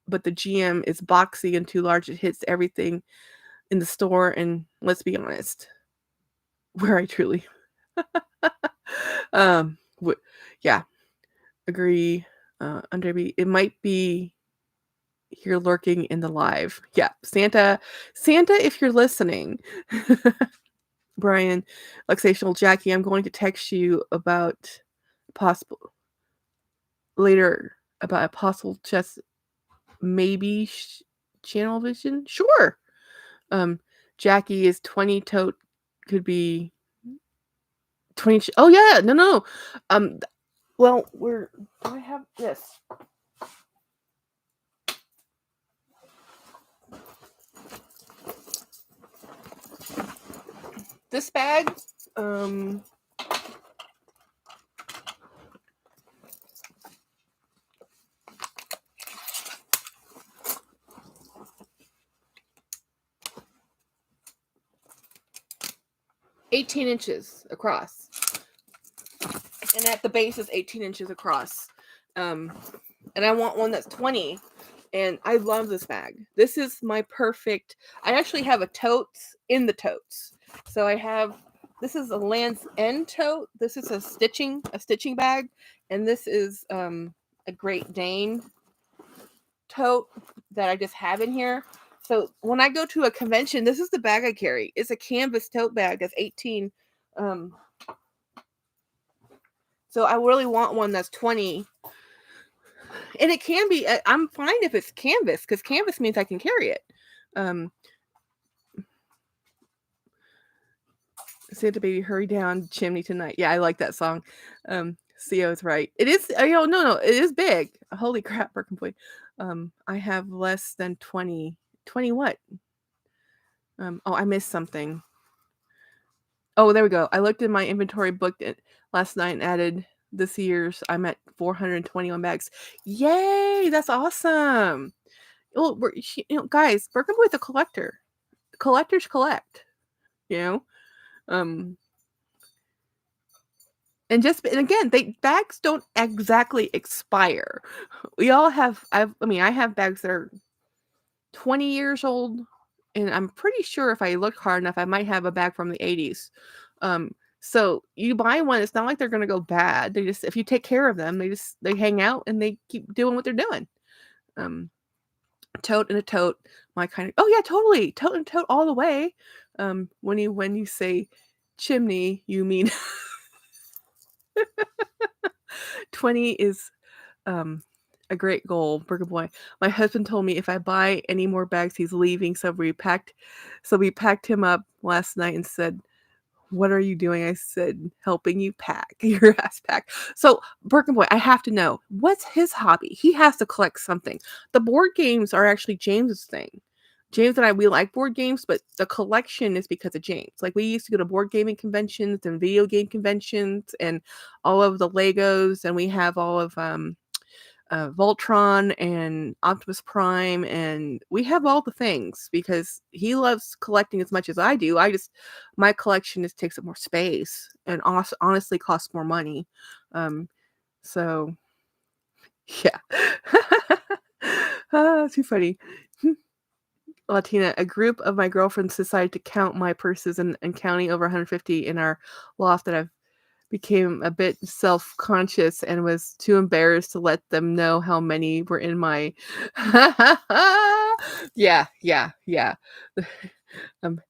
but the GM is boxy and too large. It hits everything in the store, and let's be honest, where I truly, yeah, agree. Under me, it might be here lurking in the live. Yeah, Santa, if you're listening, Brian, luxational Jackie, I'm going to text you about possible later about a possible chess maybe channel vision. Sure. Jackie is 20 tote could be 20. Oh yeah, no. Well, I have this. This bag, 18 inches across. And at the base is 18 inches across. And I want one that's 20. And I love this bag. This is my perfect. I actually have a totes in the totes. So this is a Land's End tote. This is a stitching bag. And this is a Great Dane tote that I just have in here. So when I go to a convention, this is the bag I carry. It's a canvas tote bag that's 18. So I really want one that's 20. And it can be, I'm fine if it's canvas, because canvas means I can carry it. Santa baby, hurry down chimney tonight. Yeah, I like that song. CO is right. It is, no, it is big. Holy crap, Birkin Boy. I have less than 20. 20 what? I missed something. Oh, there we go. I looked in my inventory book last night and added this year's. I'm at 421 bags. Yay! That's awesome. Well, guys, Birkin Boy's a collector. Collectors collect. And again, bags don't exactly expire. We all have. I have bags that are 20 years old, and I'm pretty sure if I look hard enough, I might have a bag from the 80s. So you buy one, it's not like they're gonna go bad. They just if you take care of them, they hang out and they keep doing what they're doing. Um, Tote and a tote, my kind of oh yeah, totally. Tote and tote all the way. When you say chimney, you mean 20 is a great goal, Burger Boy. My husband told me if I buy any more bags, he's leaving. So we packed him up last night and said, "What are you doing?" I said, "Helping you pack your ass pack." So Burger Boy, I have to know what's his hobby. He has to collect something. The board games are actually James's thing. James and I, we like board games, but the collection is because of James. Like we used to go to board gaming conventions and video game conventions and all of the Legos, and we have all of Voltron and Optimus Prime, and we have all the things because he loves collecting as much as I do. My collection just takes up more space and also honestly costs more money. So yeah. Too funny. Latina, a group of my girlfriends decided to count my purses and counting over 150 in our loft that I've became a bit self-conscious and was too embarrassed to let them know how many were in my yeah, yeah, yeah. Um,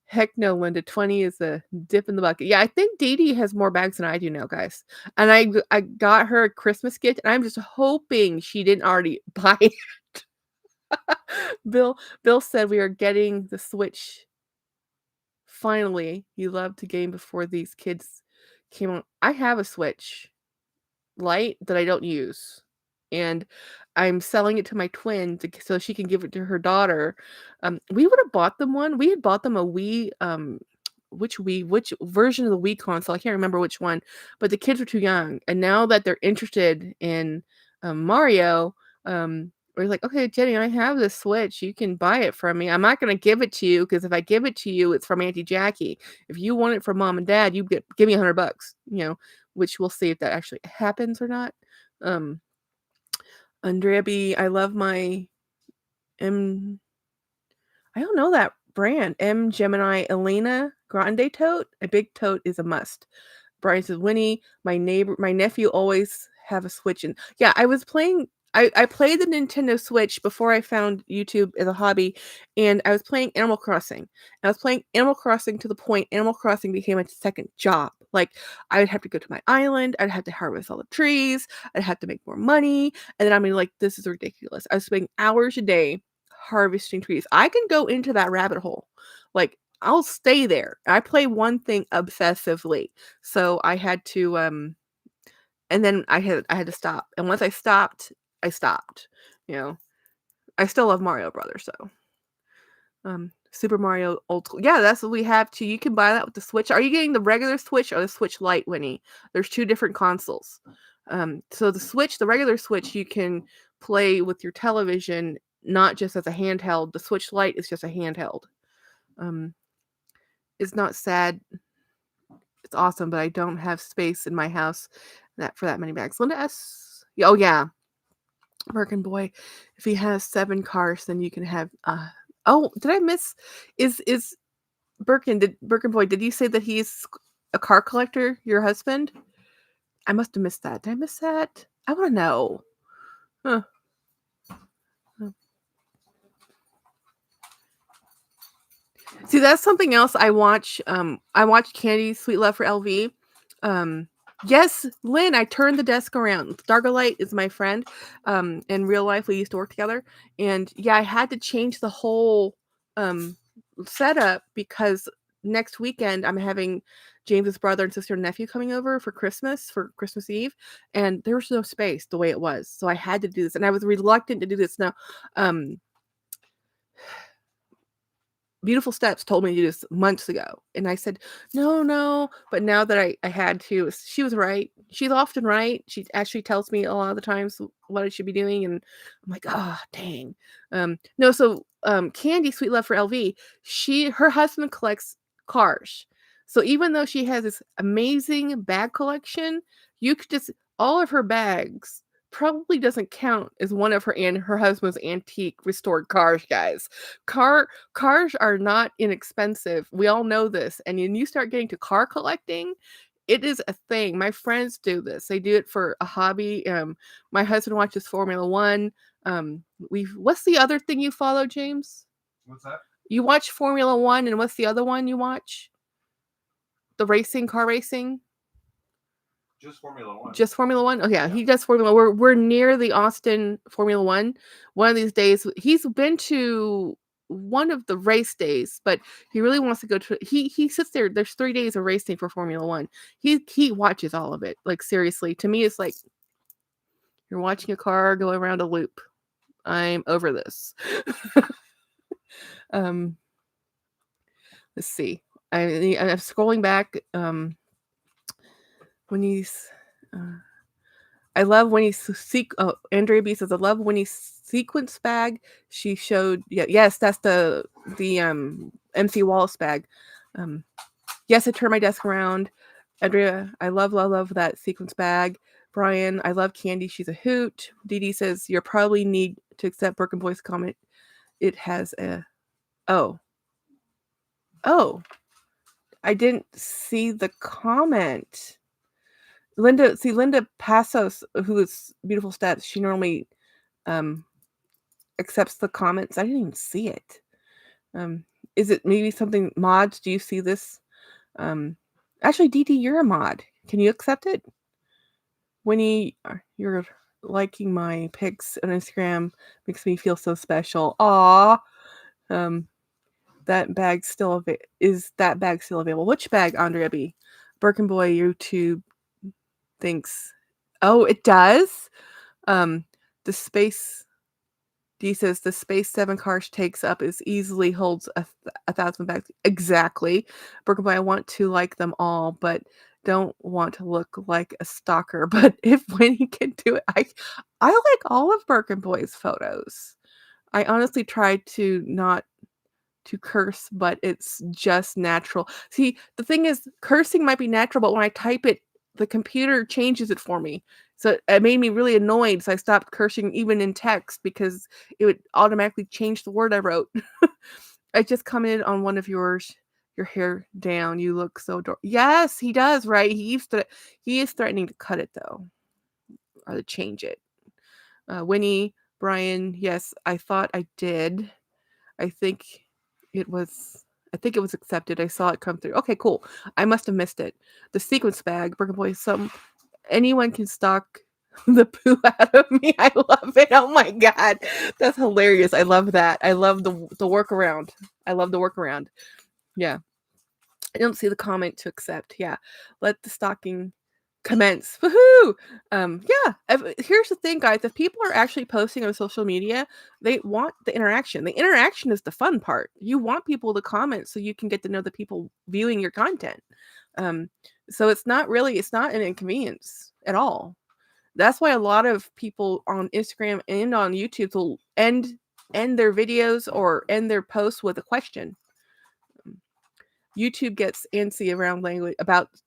heck no, Linda. 20 is a dip in the bucket. Yeah, I think Dee Dee has more bags than I do now, guys. And I got her a Christmas gift, and I'm just hoping she didn't already buy it. Bill said we are getting the Switch. Finally, he loved to game before these kids came on. I have a Switch Lite that I don't use, and I'm selling it to my twin so she can give it to her daughter. We would have bought them one. We had bought them a Wii, which version of the Wii console? I can't remember which one, but the kids were too young, and now that they're interested in Mario, we're like, okay, Jenny, I have this Switch. You can buy it from me. I'm not gonna give it to you because if I give it to you, it's from Auntie Jackie. If you want it from mom and dad, give me $100. Which we'll see if that actually happens or not. Um, Andrea B, I love my M. I don't know that brand. M Gemini Elena Grande tote. A big tote is a must. Brian says, Winnie, my nephew always have a Switch. And yeah, I played the Nintendo Switch before I found YouTube as a hobby, and I was playing Animal Crossing. I was playing Animal Crossing to the point Animal Crossing became a second job. Like, I would have to go to my island, I'd have to harvest all the trees, I'd have to make more money, and then like, this is ridiculous. I was spending hours a day harvesting trees. I can go into that rabbit hole. Like, I'll stay there. I play one thing obsessively. So I had to and then I had to stop. And once I stopped, I stopped. You know. I still love Mario Brothers though. Super Mario Old School. Yeah, that's what we have too. You can buy that with the Switch. Are you getting the regular Switch or the Switch Lite, Winnie? There's two different consoles. So the regular Switch, you can play with your television, not just as a handheld. The Switch Lite is just a handheld. It's not sad. It's awesome, but I don't have space in my house for that many bags. Linda S. Oh yeah, American boy. If he has 7 cars, then you can have. Oh, did I miss? Is Birkin boy? Did you say that he's a car collector? Your husband? I must have missed that. Did I miss that? I want to know. Huh. See, that's something else I watch. I watch Candy Sweet Love for LV. Yes, Lynn, I turned the desk around. Stargalight is my friend. In real life, we used to work together. And yeah, I had to change the whole setup because next weekend I'm having James's brother and sister and nephew coming over for Christmas Eve. And there was no space the way it was. So I had to do this. And I was reluctant to do this. Now, Beautiful Steps told me to do this months ago. And I said, no. But now that I had to, she was right. She's often right. She actually tells me a lot of the times what I should be doing. And I'm like, oh, dang. No, so Candy, Sweet Love for LV, her husband collects cars. So even though she has this amazing bag collection, you could just, all of her bags probably doesn't count as one of her and her husband's antique restored cars, guys. Cars are not inexpensive. We all know this. And when you start getting to car collecting, it is a thing. My friends do this. They do it for a hobby. My husband watches Formula One. We What's the other thing you follow, James? What's that? You watch Formula One, and what's the other one you watch? The racing, car racing? Just Formula One. Just Formula One? Oh yeah, he does Formula. We're near the Austin Formula One. One of these days, he's been to one of the race days, but he really wants to go to. He sits there. There's 3 days of racing for Formula One. He watches all of it. Like seriously, to me, it's like you're watching a car go around a loop. I'm over this. Let's see. I'm scrolling back. When he's I love when he's Andrea B says I love when he's sequence bag. She showed yes, that's the MC Wallace bag. Yes, I turned my desk around. Andrea, I love that sequence bag. Brian, I love Candy. She's a hoot. Dee Dee says you probably need to accept Birkin Boy's comment. It has a oh. I didn't see the comment. Linda Passos, who is beautiful stats, she normally accepts the comments. I didn't even see it. Is it maybe something mods? Do you see this? Actually, DD, you're a mod. Can you accept it? Winnie, you're liking my pics on Instagram. Makes me feel so special. Aw. That bag still is that bag still available? Which bag, Andrea B? Birkin Boy YouTube thinks. Oh, it does. The space. D says the space 7 cars takes up is easily holds a 1,000 bags. Exactly. Birkin Boy, I want to like them all, but don't want to look like a stalker. But if Winnie can do it, I like all of Birkin Boy's photos. I honestly tried to not to curse, but it's just natural. See, the thing is, cursing might be natural, but when I type it, the computer changes it for me. So it made me really annoyed. So I stopped cursing even in text because it would automatically change the word I wrote. I just commented on one of yours. Your hair down. You look so adorable. Yes, he does, right? He is threatening to cut it though. Or to change it. Winnie, Brian, yes, I thought I did. I think it was accepted. I saw it come through. Okay, cool. I must have missed it. The sequence bag, Birkin Boy, anyone can stalk the poo out of me. I love it. Oh my god. That's hilarious. I love that. I love the workaround. I love the workaround. Yeah. I don't see the comment to accept. Yeah. Let the stalking commence. Woohoo! Here's the thing, guys. If people are actually posting on social media, they want the interaction. The interaction is the fun part. You want people to comment so you can get to know the people viewing your content. So it's not an inconvenience at all. That's why a lot of people on Instagram and on YouTube will end their videos or end their posts with a question. YouTube gets antsy around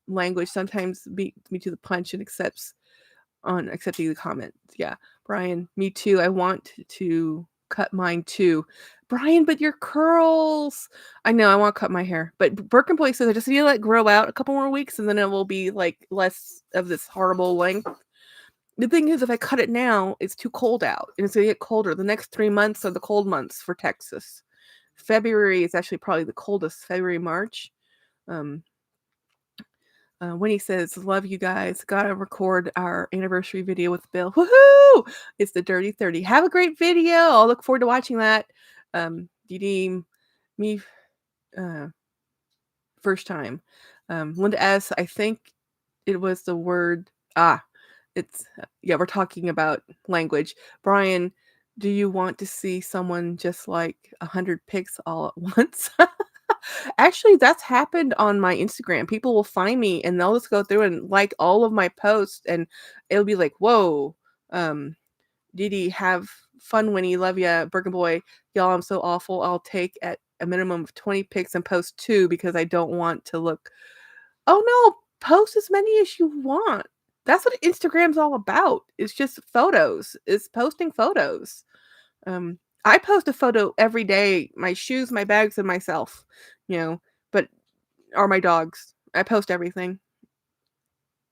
language, sometimes beats me to the punch and accepting the comments. Yeah. Brian, me too. I want to cut mine too. Brian, but your curls. I know, I want to cut my hair. But Birkin Boy says I just need to let it grow out a couple more weeks and then it will be like less of this horrible length. The thing is, if I cut it now, it's too cold out. And it's going to get colder. The next 3 months are the cold months for Texas. February is actually probably the coldest. February, March. When he says, love you guys, gotta record our anniversary video with Bill. Woohoo! It's the Dirty 30. Have a great video. I'll look forward to watching that. DD, me, first time. Linda S., I think it was the word, we're talking about language. Brian, do you want to see someone just like 100 pics all at once? Actually, that's happened on my Instagram. People will find me and they'll just go through and like all of my posts and it'll be like, whoa, Didi, have fun, Winnie, love ya, Birkin Boy, y'all, I'm so awful. I'll take at a minimum of 20 pics and post 2 because I don't want to look. Oh no, post as many as you want. That's what Instagram's all about. It's just photos. It's posting photos. I post a photo every day, my shoes, my bags, and myself, you know, but or my dogs. I post everything.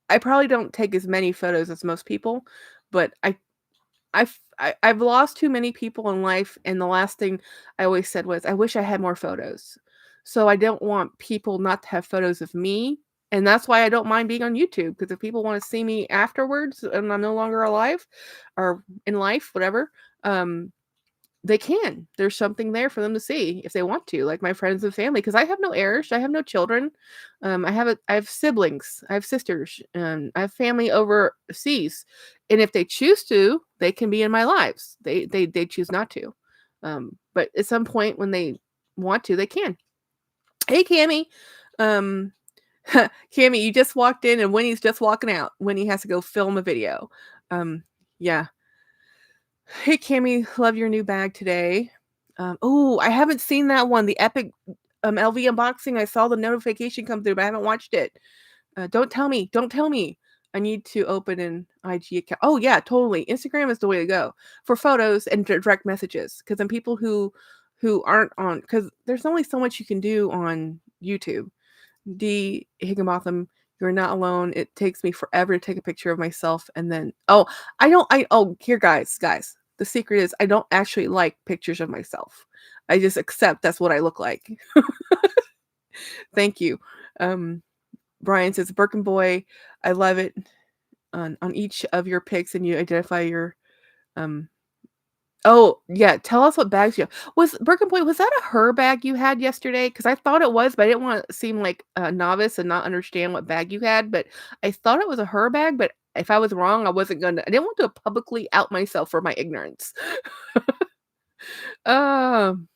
I probably don't take as many photos as most people, but I've lost too many people in life, and the last thing I always said was, "I wish I had more photos." So I don't want people not to have photos of me, and that's why I don't mind being on YouTube, because if people wanna see me afterwards and I'm no longer alive or in life, whatever, um, they can. There's something there for them to see if they want to, like my friends and family, because I have no heirs, I have no children. I have siblings, I have sisters, and I have family overseas. And if they choose to, they can be in my lives. They choose not to. But at some point when they want to, they can. Hey Cammy. Um Cammy, you just walked in and Winnie's just walking out. Winnie has to go film a video. Yeah. Hey Cammy, love your new bag today. Oh, I haven't seen that one. The epic LV unboxing. I saw the notification come through, but I haven't watched it. Don't tell me. Don't tell me. I need to open an IG account. Oh yeah, totally. Instagram is the way to go for photos and direct messages. Because then people who aren't on, because there's only so much you can do on YouTube. D Higginbotham, you're not alone. It takes me forever to take a picture of myself and then here guys. The secret is I don't actually like pictures of myself. I just accept that's what I look like. Thank you. Um Brian says Birkin Boy, I love it on each of your pics and you identify your um oh, yeah, tell us what bags you have. Was Birkin Boy, was that a her bag you had yesterday? Because I thought it was, but I didn't wanna seem like a novice and not understand what bag you had, but I thought it was a her bag, but if I was wrong, I didn't want to publicly out myself for my ignorance. Um,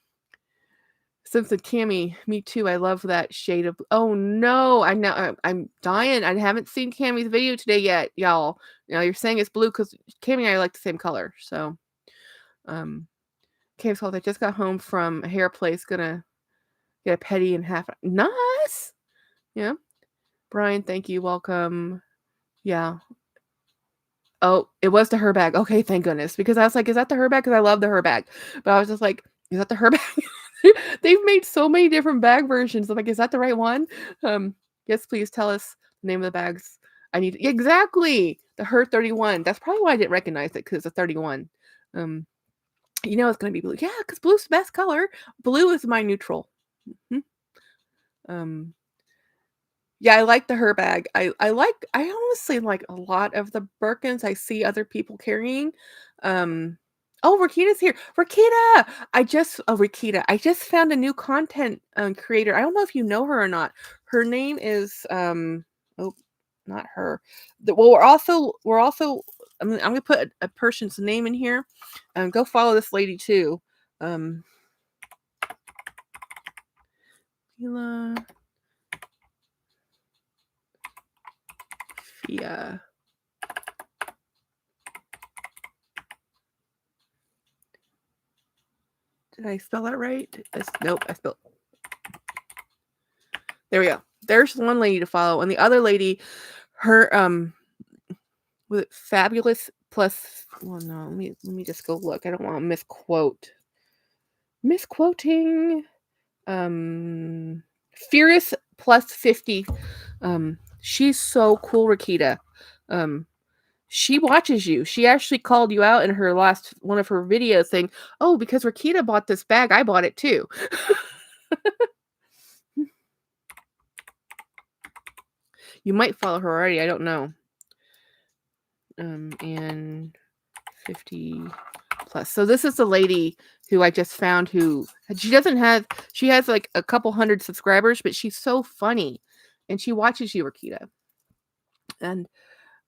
Simpson Cammy, me too, I love that shade of oh, no, I'm dying, I haven't seen Cammy's video today yet, y'all. Now you're saying it's blue because Cammy and I like the same color, so, um Cave's called. I just got home from a hair place. Gonna get a petty in half. Nice. Yeah. Brian, thank you. Welcome. Yeah. Oh, it was the her bag. Okay, thank goodness. Because I was like, is that the her bag? Because I love the her bag. But I was just like, is that the her bag? They've made so many different bag versions. I'm like, is that the right one? Um, yes, please tell us the name of the bags. I need exactly the her 31. That's probably why I didn't recognize it because it's a 31. Um, You know it's gonna be blue. Yeah, because blue's the best color. Blue is my neutral. Mhm. Um, yeah, I like the her bag. I honestly like a lot of the Birkins I see other people carrying. Um, oh, Rakita's here. Rakita! Rakita. I just found a new content creator. I don't know if you know her or not. Her name is oh, not her. Well, I'm gonna put a person's name in here. Go follow this lady too. Um, Fila, Fia. Did I spell that right? Nope, I spelled. There we go. There's one lady to follow, and the other lady, her was it fabulous plus? Well, no, let me just go look. I don't want to misquoting. Furious plus 50. She's so cool, Rakita. She watches you. She actually called you out in her last one of her videos saying, "Oh, because Rakita bought this bag, I bought it too." You might follow her already, I don't know. And 50 plus. So this is the lady who I just found who she has like a couple hundred subscribers, but she's so funny and she watches you, Rakita. And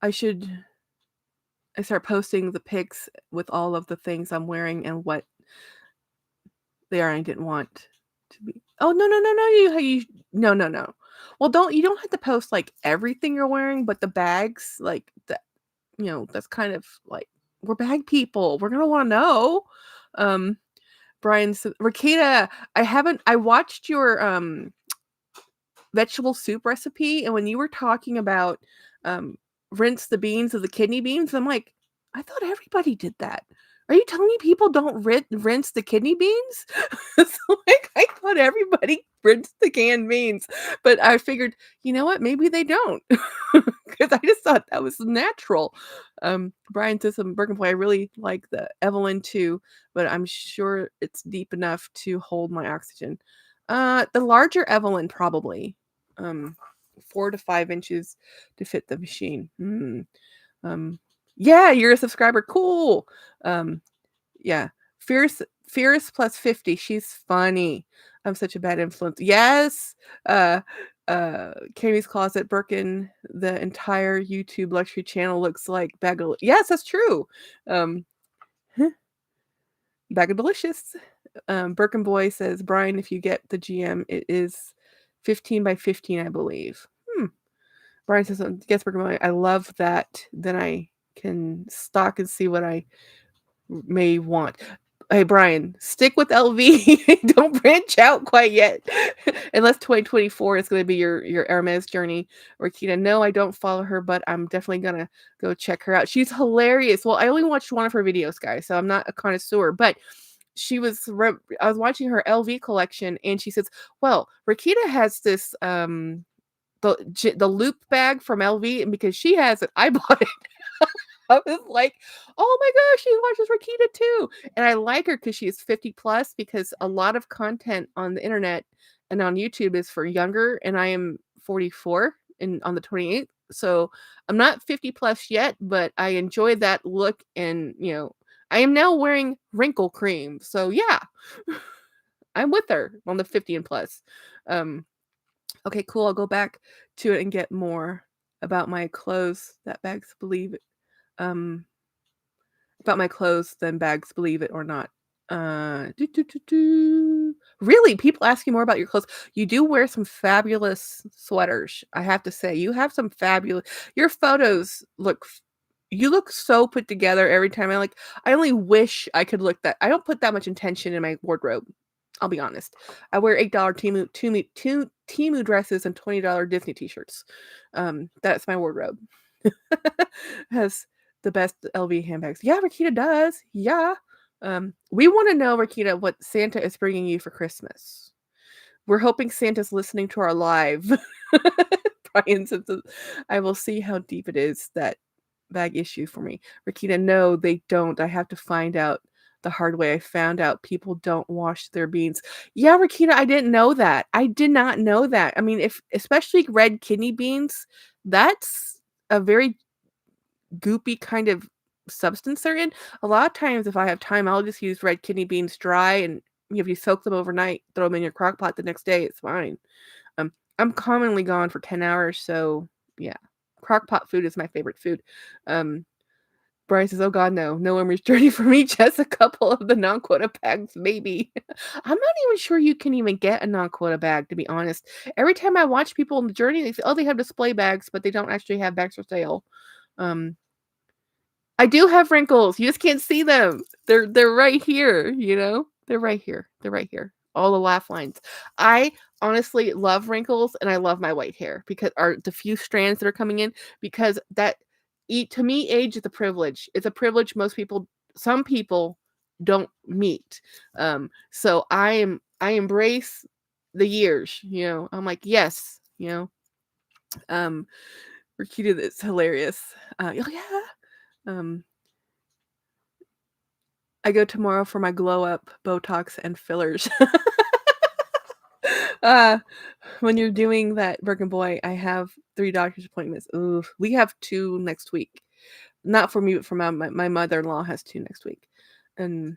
I start posting the pics with all of the things I'm wearing and what they are. I didn't want to be. Oh no! No. Well, you don't have to post like everything you're wearing, but the bags, like that, that's kind of like we're bag people. We're gonna want to know. Um, Brian said, Rakita, I watched your vegetable soup recipe, and when you were talking about rinse the beans of the kidney beans. I'm like, I thought everybody did that. Are you telling me people don't rinse the kidney beans? So like, I thought everybody rinsed the canned beans, but I figured, you know what? Maybe they don't, because I just thought that was natural. Brian says some Birkin Boy. I really like the Evelyn too, but I'm sure it's deep enough to hold my oxygen. The larger Evelyn probably, 4 to 5 inches to fit the machine. Yeah, you're a subscriber. Cool. Yeah. Fierce plus 50. She's funny. I'm such a bad influence. Yes. Uh Cammy's Closet Birkin, the entire YouTube luxury channel looks like bag of, yes, that's true. Um Bag of delicious. Birkin Boy says, Brian, if you get the GM, it is 15 by 15, I believe. Brian says, guess Birkin Boy, I love that. Then I can stalk and see what I may want. Hey, Brian, stick with LV. Don't branch out quite yet. Unless 2024 is going to be your Hermes journey. Rakita, no, I don't follow her, but I'm definitely going to go check her out. She's hilarious. Well, I only watched one of her videos, guys, so I'm not a connoisseur, but I was watching her LV collection, and she says, well, Rakita has this, the loop bag from LV, and because she has it, I bought it. I was like, oh my gosh, she watches Rakita too. And I like her because she's 50 plus, because a lot of content on the internet and on YouTube is for younger, and I am 44 and on the 28th. So I'm not 50 plus yet, but I enjoy that look, and I am now wearing wrinkle cream. So yeah, I'm with her on the 50 and plus. Okay, cool. I'll go back to it and get more about my clothes that bags believe it. About my clothes than bags, believe it or not. Really, people ask you more about your clothes. You do wear some fabulous sweaters, I have to say. You have some fabulous. Your photos you look so put together every time. I only wish I could look that. I don't put that much intention in my wardrobe. I'll be honest. I wear $8 Temu dresses and $20 Disney t-shirts. That's my wardrobe. Has the best LV handbags. Yeah, Rakita does. Yeah. We want to know, Rakita, what Santa is bringing you for Christmas. We're hoping Santa's listening to our live. Brian says, I will see how deep it is, that bag issue for me. Rakita, no, they don't. I have to find out the hard way. I found out people don't wash their beans. Yeah, Rakita, I didn't know that. I did not know that. I mean, especially red kidney beans, that's a very goopy kind of substance they're in. A lot of times, if I have time, I'll just use red kidney beans dry, and if you soak them overnight, throw them in your crock pot the next day, it's fine. I'm commonly gone for 10 hours, so yeah. Crock pot food is my favorite food. Brian says, oh God, no memory's journey for me, just a couple of the non-quota bags, maybe. I'm not even sure you can even get a non-quota bag, to be honest. Every time I watch people on the journey, they say, oh, they have display bags, but they don't actually have bags for sale. I do have wrinkles. You just can't see them. They're right here, They're right here. They're right here. All the laugh lines. I honestly love wrinkles, and I love my white hair, because the few strands that are coming in, because to me, age is a privilege. It's a privilege some people don't meet. So I embrace the years, I'm like, yes, Rakita, that's hilarious. Oh yeah. I go tomorrow for my glow up, Botox, and fillers. When you're doing that, Birkin Boy, I have 3 doctor's appointments. Ooh, we have 2 next week. Not for me, but for my mother-in-law has 2 next week. And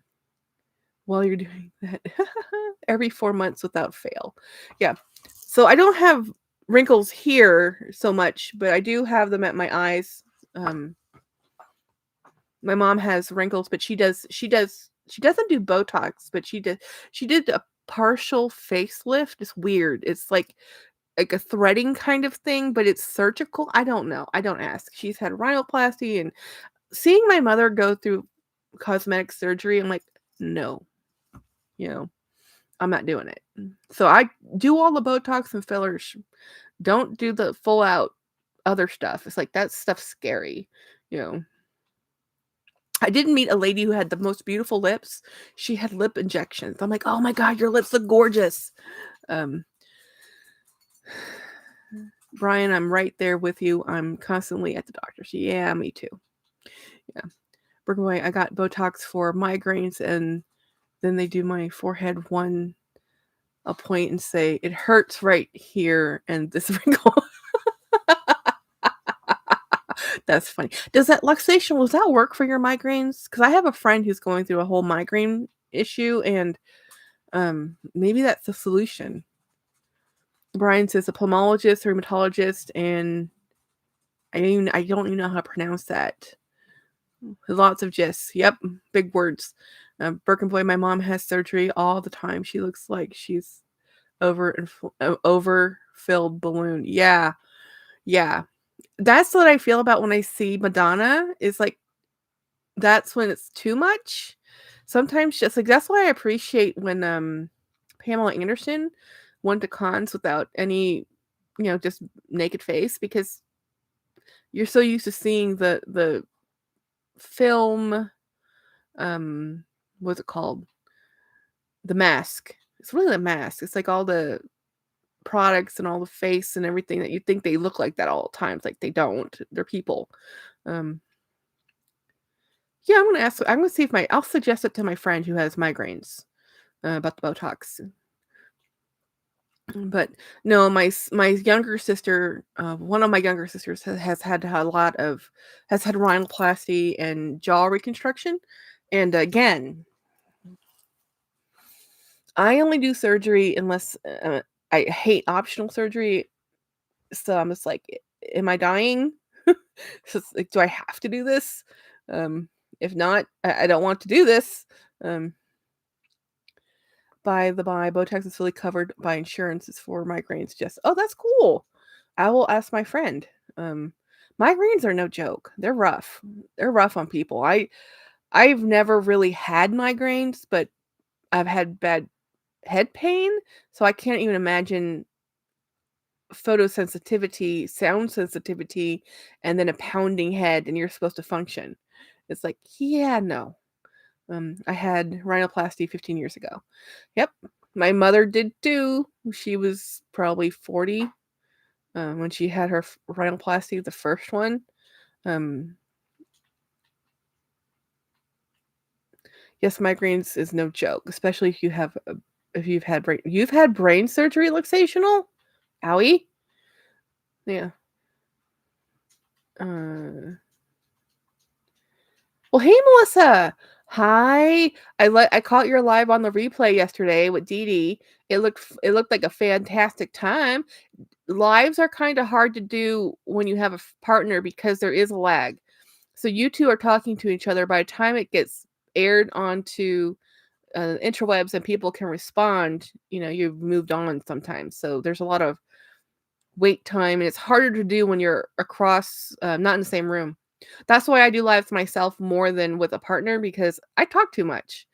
while you're doing that, every 4 months without fail. Yeah. So I don't have wrinkles here so much, but I do have them at my eyes. My mom has wrinkles, but she doesn't do Botox, but she did a partial facelift. It's weird. It's like a threading kind of thing, but it's surgical. I don't know. I don't ask. She's had rhinoplasty, and seeing my mother go through cosmetic surgery, I'm like, no, I'm not doing it. So I do all the Botox and fillers. Don't do the full out other stuff. It's like that stuff's scary, you know. I didn't meet a lady who had the most beautiful lips. She had lip injections. I'm like, oh my god, your lips look gorgeous. Um, Brian, I'm right there with you. I'm constantly at the doctor's. Yeah, me too. Yeah. Boy, I got Botox for migraines, and then they do my forehead a point and say, it hurts right here, and this wrinkle. That's funny. Does that work for your migraines? Because I have a friend who's going through a whole migraine issue, and maybe that's the solution. Brian says a pulmonologist, rheumatologist, and I don't even know how to pronounce that. Lots of gists. Yep, big words. Birkenboy, my mom has surgery all the time. She looks like she's overfilled balloon. Yeah, yeah. That's what I feel about when I see Madonna. Is like that's when it's too much. Sometimes just like that's why I appreciate when Pamela Anderson went to cons without any, just naked face, because you're so used to seeing the film, what's it called? The mask. It's really the mask. It's like all the products and all the face and everything that you think they look like that all the time. It's like they don't. They're people. Um, yeah, I'm gonna see if I'll suggest it to my friend who has migraines about the Botox. But no, my younger sister, one of my younger sisters has had has had rhinoplasty and jaw reconstruction, and again, I only do surgery unless I hate optional surgery. So I'm just like, am I dying? So it's like, do I have to do this? Um, if not, I don't want to do this. Um, by the by, Botox is fully covered by insurance. It's for migraines. Just that's cool. I will ask my friend. Um, Migraines are no joke. They're rough. They're rough on people. I've never really had migraines, but I've had bad head pain, so I can't even imagine photosensitivity, sound sensitivity, and then a pounding head, and you're supposed to function. It's like, yeah, no. I had rhinoplasty 15 years ago. Yep. My mother did too. She was probably 40 when she had her rhinoplasty, the first one. Um, yes, migraines is no joke, especially if you've had brain surgery, luxational. Owie. Yeah. Uh, well, hey, Melissa. Hi. I caught your live on the replay yesterday with Dee Dee. It looked like a fantastic time. Lives are kind of hard to do when you have a partner because there is a lag. So you two are talking to each other. By the time it gets aired onto interwebs and people can respond, you've moved on sometimes. So there's a lot of wait time, and it's harder to do when you're across, not in the same room. That's why I do lives myself more than with a partner, because I talk too much.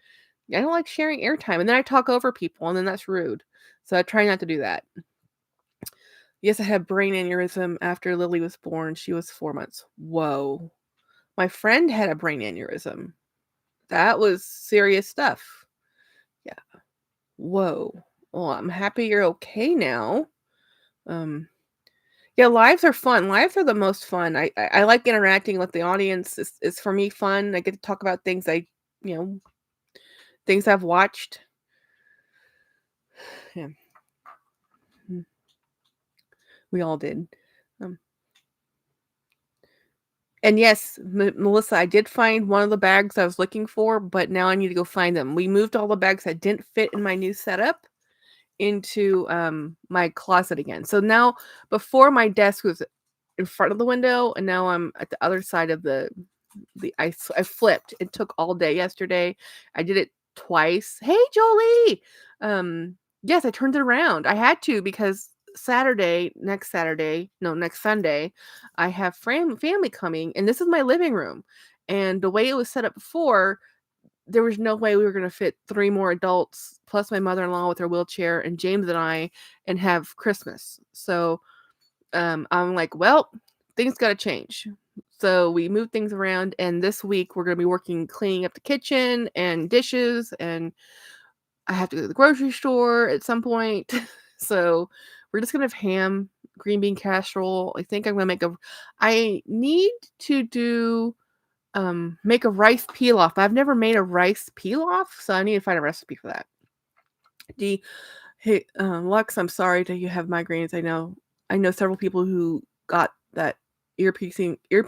I don't like sharing airtime, and then I talk over people, and then that's rude. So I try not to do that. Yes, I had brain aneurysm after Lily was born. She was 4 months. Whoa. My friend had a brain aneurysm. That was serious stuff. Yeah. Whoa. Well, I'm happy you're okay now. Yeah, lives are fun. Lives are the most fun. I like interacting with the audience. It's for me fun. I get to talk about you know, things I've watched. Yeah. We all did. Um, and yes, Melissa, I did find one of the bags I was looking for, but now I need to go find them. We moved all the bags that didn't fit in my new setup into my closet again. So now, before, my desk was in front of the window, and now I'm at the other side of I flipped. It took all day yesterday. I did it twice. Hey, Jolie. Yes, I turned it around. I had to, because next Saturday, no, next Sunday, I have family coming, and this is my living room. And the way it was set up before, there was no way we were going to fit 3 more adults plus my mother-in-law with her wheelchair and James and I and have Christmas. So I'm like, well, things got to change. So we moved things around, and this week we're going to be cleaning up the kitchen and dishes, and I have to go to the grocery store at some point. So we're just going to have ham, green bean casserole. I think I'm going to I need to make a rice pilaf. I've never made a rice pilaf, so I need to find a recipe for that. Hey, Lux, I'm sorry that you have migraines. I know several people who got that ear piercing for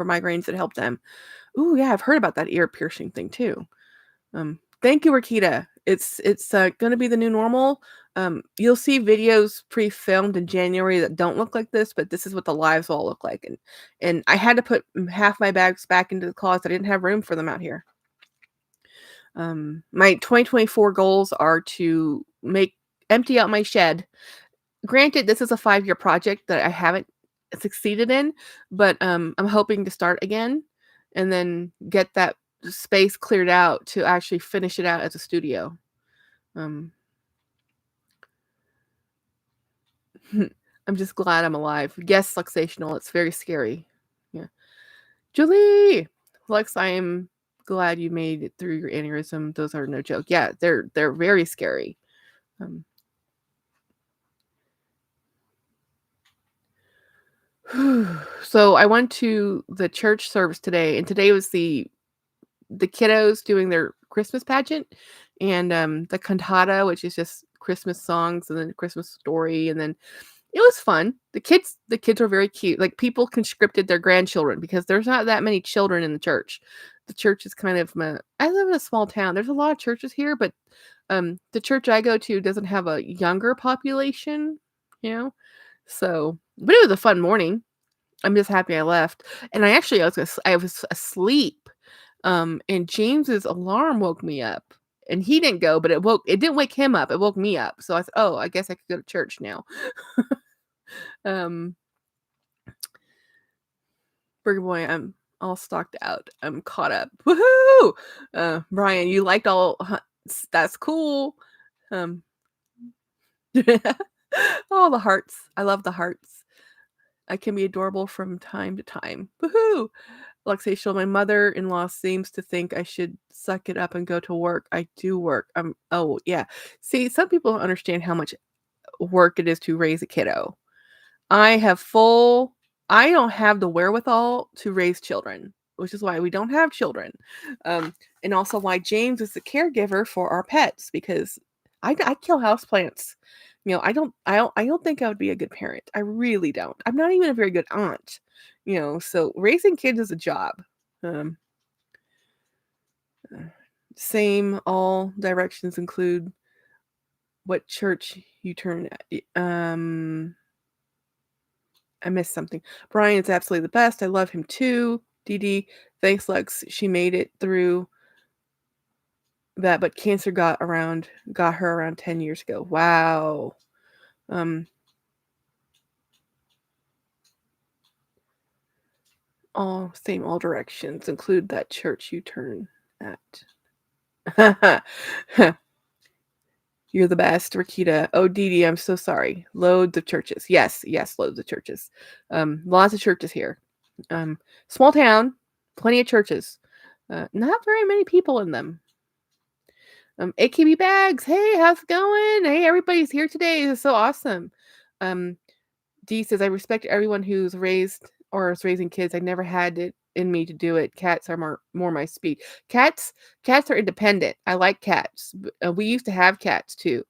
migraines that helped them. Ooh, yeah, I've heard about that ear piercing thing too. Thank you, Rakita. It's going to be the new normal. You'll see videos pre-filmed in January that don't look like this, but this is what the lives all look like. And I had to put half my bags back into the closet. I didn't have room for them out here. My 2024 goals are to empty out my shed. Granted, this is a 5-year project that I haven't succeeded in, but I'm hoping to start again and then get that space cleared out to actually finish it out as a studio. I'm just glad I'm alive. Yes, Luxational, it's very scary. Yeah. Julie! Lux, I am glad you made it through your aneurysm. Those are no joke. Yeah, they're very scary. So I went to the church service today, and today was the kiddos doing their Christmas pageant, and the cantata, which is just Christmas songs, and then the Christmas story, and then it was fun. The kids were very cute. Like, people conscripted their grandchildren because there's not that many children in the church. The church is kind of I live in a small town. There's a lot of churches here, but the church I go to doesn't have a younger population, you know. So, but it was a fun morning. I'm just happy I left. And I was asleep. And James's alarm woke me up. And he didn't go, but it didn't wake him up. It woke me up. So I said, "Oh, I guess I could go to church now." Burger Boy, I'm all stocked out. I'm caught up. Woohoo! Brian, you liked that's cool. Oh, the hearts. I love the hearts. I can be adorable from time to time. Woohoo! Luxational, my mother-in-law seems to think I should suck it up and go to work. I do work. Oh, yeah. See, some people don't understand how much work it is to raise a kiddo. I don't have the wherewithal to raise children, which is why we don't have children. And also why James is the caregiver for our pets, because I kill houseplants. I don't think I would be a good parent. I really don't. I'm not even a very good aunt. So raising kids is a job. Same, all directions include what church you turn at. I missed something. Brian is absolutely the best. I love him too. Dee Dee, thanks, Lex. She made it through that, but cancer got her around 10 years ago. Wow. All directions include that church you turn at. You're the best, Rakita. Oh, Dee Dee, I'm so sorry. Loads of churches. Yes, loads of churches. Lots of churches here. Small town, plenty of churches. Not very many people in them. AKB Bags, hey, how's it going? Hey, everybody's here today. This is so awesome. Dee says, I respect everyone who's raised or is raising kids. I never had it in me to do it. Cats are more my speed. Cats are independent. I like cats. We used to have cats too.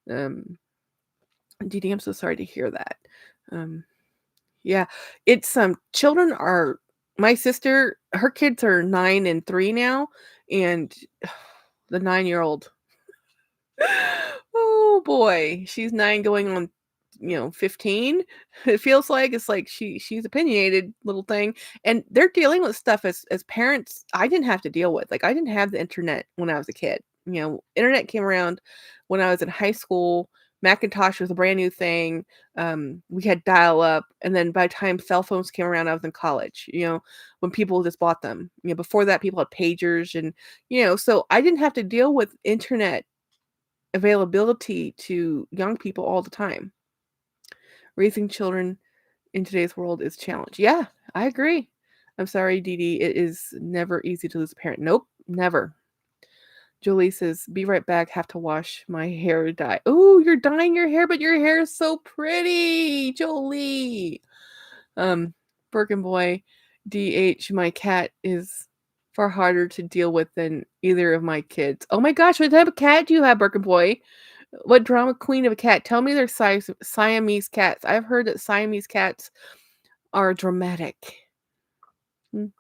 Dee Dee, I'm so sorry to hear that. Yeah, it's children are. My sister, her kids are 9 and 3 now, and the 9-year-old. Oh boy, she's 9 going on 15. It feels like it's like she's opinionated little thing, and they're dealing with stuff as parents I didn't have to deal with. Like, I didn't have the internet when I was a kid. Internet came around when I was in high school. Macintosh was a brand new thing. We had dial up, and then by the time cell phones came around, I was in college. When people just bought them. Before that, people had pagers, and so I didn't have to deal with internet availability to young people all the time. Raising children in today's world is challenge. Yeah, I agree. I'm sorry, Dee Dee. It is never easy to lose a parent. Nope, never. Julie says, "Be right back. Have to wash my hair dye." Oh, you're dyeing your hair, but your hair is so pretty, Jolie. Birkin boy, DH. My cat is far harder to deal with than either of my kids. Oh my gosh, what type of cat do you have, Birkin boy? What drama queen of a cat? Tell me they're Siamese cats. I've heard that Siamese cats are dramatic. Mm.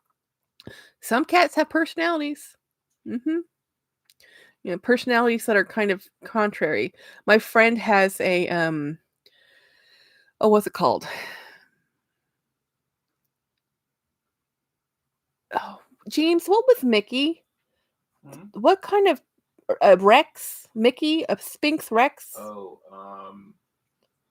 Some cats have personalities. Mm-hmm. Personalities that are kind of contrary. My friend has a oh, what's it called? Oh, James, what was Mickey? Hmm? What kind of a Rex? Mickey? A Sphinx Rex? Oh,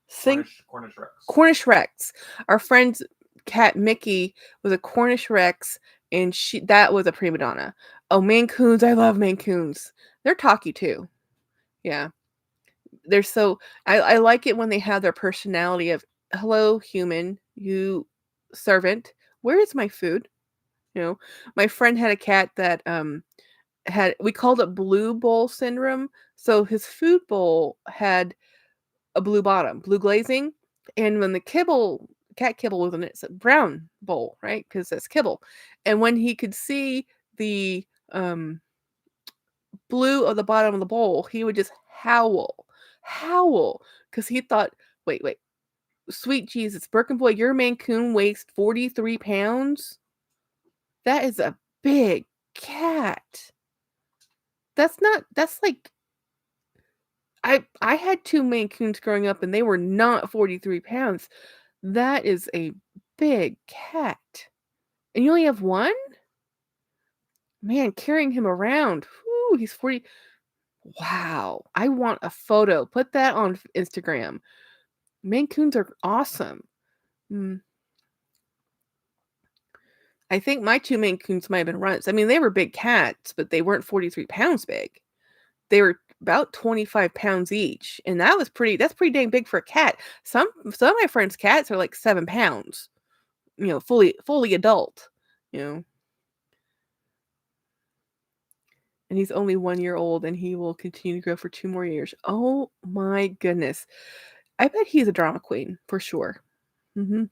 Sing Cornish Rex. Cornish Rex. Our friend's cat Mickey was a Cornish Rex, and that was a prima donna. Oh, Maine Coons! I love Maine Coons. They're talky too. Yeah, they're so. I like it when they have their personality of "Hello, human, you servant. Where is my food?" My friend had a cat that we called it blue bowl syndrome. So his food bowl had a blue bottom, blue glazing, and when the cat kibble was in it, it's a brown bowl, right? Because that's kibble. And when he could see the blue of the bottom of the bowl, he would just howl, because he thought, wait, sweet Jesus, Birkin boy, your Maine Coon weighs 43 pounds. That is a big cat. That's like I had 2 Maine Coons growing up, and they were not 43 pounds. That is a big cat. And you only have 1? Man, carrying him around. Whoo, he's 40. Wow. I want a photo. Put that on Instagram. Maine Coons are awesome. Mm. I think my 2 Maine Coons might have been runts. I mean, they were big cats, but they weren't 43 pounds big. They were about 25 pounds each, and that's pretty dang big for a cat. Some of my friends' cats are like 7 pounds, fully adult, you know. And he's only 1 year old, and he will continue to grow for 2 more years. Oh my goodness. I bet he's a drama queen for sure. Hmm.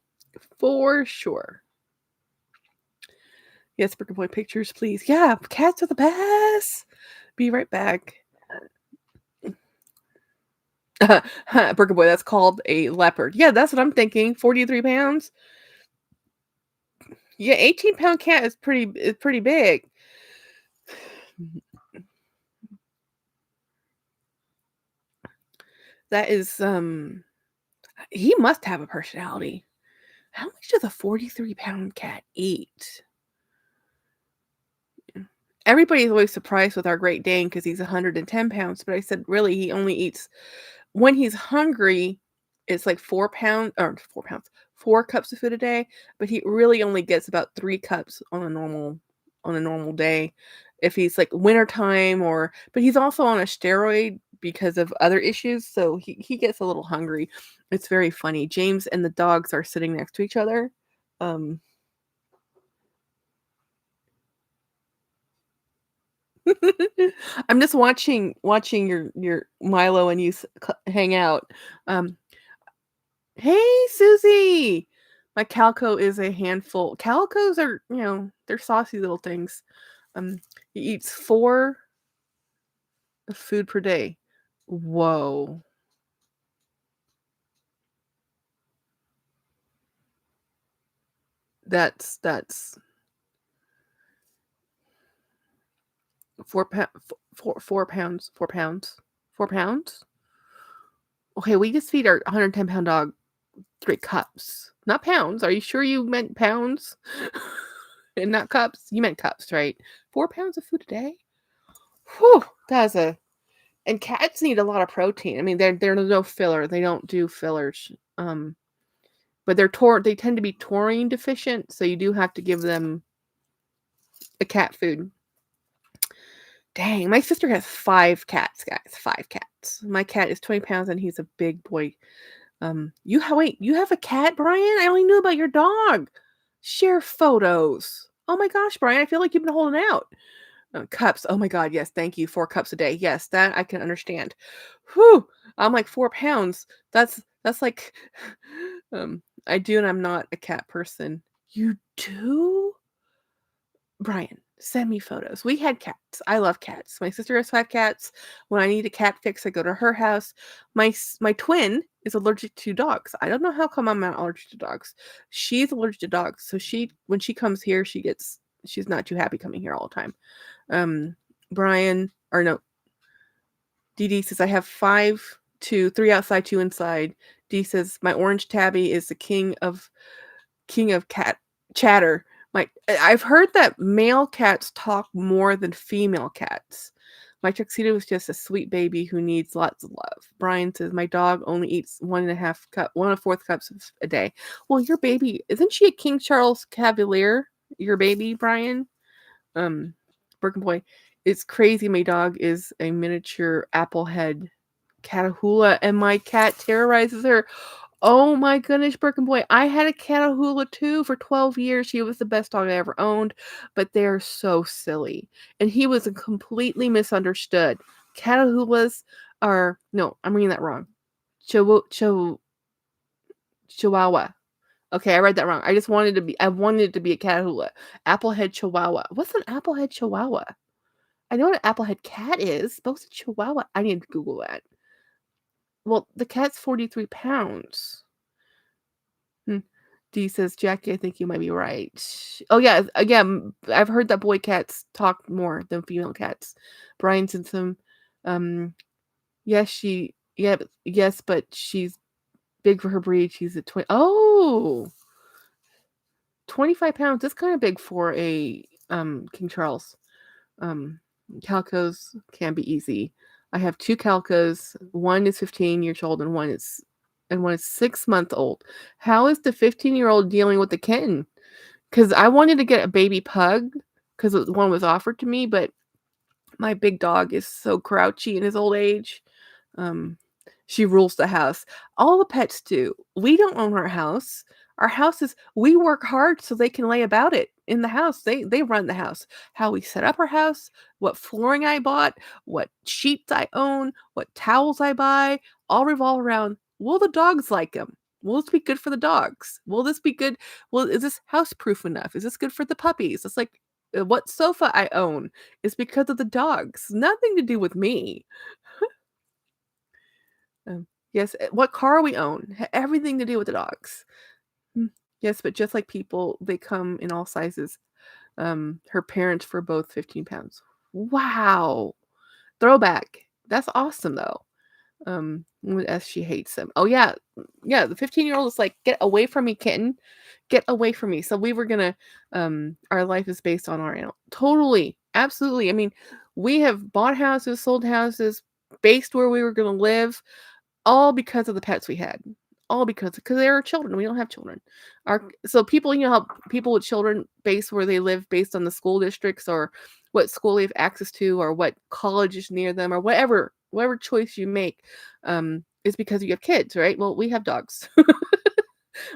For sure. Yes, Brick Boy, pictures, please. Yeah, cats are the best. Be right back. Burger Boy, that's called a leopard. Yeah, that's what I'm thinking. 43 pounds. Yeah, 18-pound cat is pretty big. That is he must have a personality. How much does a 43-pound cat eat? Everybody's always surprised with our Great Dane because he's 110 pounds, but I said really he only eats when he's hungry. It's like 4 cups of food a day, but he really only gets about 3 cups on a normal day. If he's like wintertime but he's also on a steroid because of other issues, so he gets a little hungry. It's very funny. James and the dogs are sitting next to each other. Um I'm just watching your Milo and you hang out. Um Hey, Susie! My calico is a handful. Calicos are, they're saucy little things. He eats 4 of food per day. Whoa. That's 4 pounds. 4 pounds. 4 pounds? Okay, we just feed our 110-pound dog 3 cups. Not pounds. Are you sure you meant pounds? And not cups? You meant cups, right? 4 pounds of food a day? Whew, and cats need a lot of protein. I mean, they're no filler. They don't do fillers. But they tend to be taurine deficient, so you do have to give them a cat food. Dang, my sister has 5 cats, guys. 5 cats. My cat is 20 pounds, and he's a big boy. You have a cat, Brian? I only knew about your dog. Share photos. Oh my gosh, Brian, I feel like you've been holding out. Cups. Oh my God, yes, thank you. 4 cups a day. Yes, that I can understand. Whew. I'm like 4 pounds. That's like I do, and I'm not a cat person. You do? Brian, send me photos. We had cats. I love cats. My sister has 5 cats. When I need a cat fix, I go to her house. My twin is allergic to dogs. I don't know how come I'm not allergic to dogs. She's allergic to dogs, so when she comes here, she's not too happy coming here all the time. Brian, or no, Dee says I have 5, 2, 3 outside, 2 inside. Dee says my orange tabby is the king of cat chatter. I've heard that male cats talk more than female cats. My tuxedo is just a sweet baby who needs lots of love. Brian says my dog only eats 1.4 cups a day. Well, your baby, isn't she a King Charles Cavalier? Your baby, Brian? Broken Boy. It's crazy. My dog is a miniature applehead Catahoula, and my cat terrorizes her. Oh my goodness, Broken Boy. I had a Catahoula too for 12 years. She was the best dog I ever owned, but they're so silly. And he was completely misunderstood. Catahoulas are, no, I'm reading that wrong. Chihuahua. Okay, I read that wrong. I wanted it to be a Catahoula. Applehead Chihuahua. What's an Applehead Chihuahua? I know what an Applehead cat is, but what's a Chihuahua? I need to Google that. Well, the cat's 43 pounds. D says, Jackie, I think you might be right. Oh, yeah. Again, I've heard that boy cats talk more than female cats. Brian sends him, yes, but she's big for her breed. She's a twin. Oh, 25 pounds. That's kind of big for a King Charles. Calicos can be easy. I have 2 calicos. One is 15 years old and one is 6 months old. How is the 15-year-old dealing with the kitten? Because I wanted to get a baby pug because one was offered to me, but my big dog is so grouchy in his old age. She rules the house. All the pets do. We don't own our house. Our house is, we work hard so they can lay about it in the house. They run the house. How we set up our house, what flooring I bought, what sheets I own, what towels I buy, all revolve around, will the dogs like them? Will this be good for the dogs? Will this be good? Well, is this house proof enough? Is this good for the puppies? It's like what sofa I own is because of the dogs. Nothing to do with me. Yes, what car we own, everything to do with the dogs. Yes, but just like people, they come in all sizes. Her parents were both 15 pounds. Wow. Throwback. That's awesome though. As she hates him. Oh yeah. Yeah, the 15-year-old is like, get away from me, kitten. Get away from me. So we were gonna our life is based on our animal. Totally. Absolutely. I mean, we have bought houses, sold houses, based where we were gonna live, all because of the pets we had. All because they are children. We don't have children. So people, how people with children base where they live based on the school districts or what school they have access to or what college is near them or whatever choice you make, is because you have kids, right? Well, we have dogs.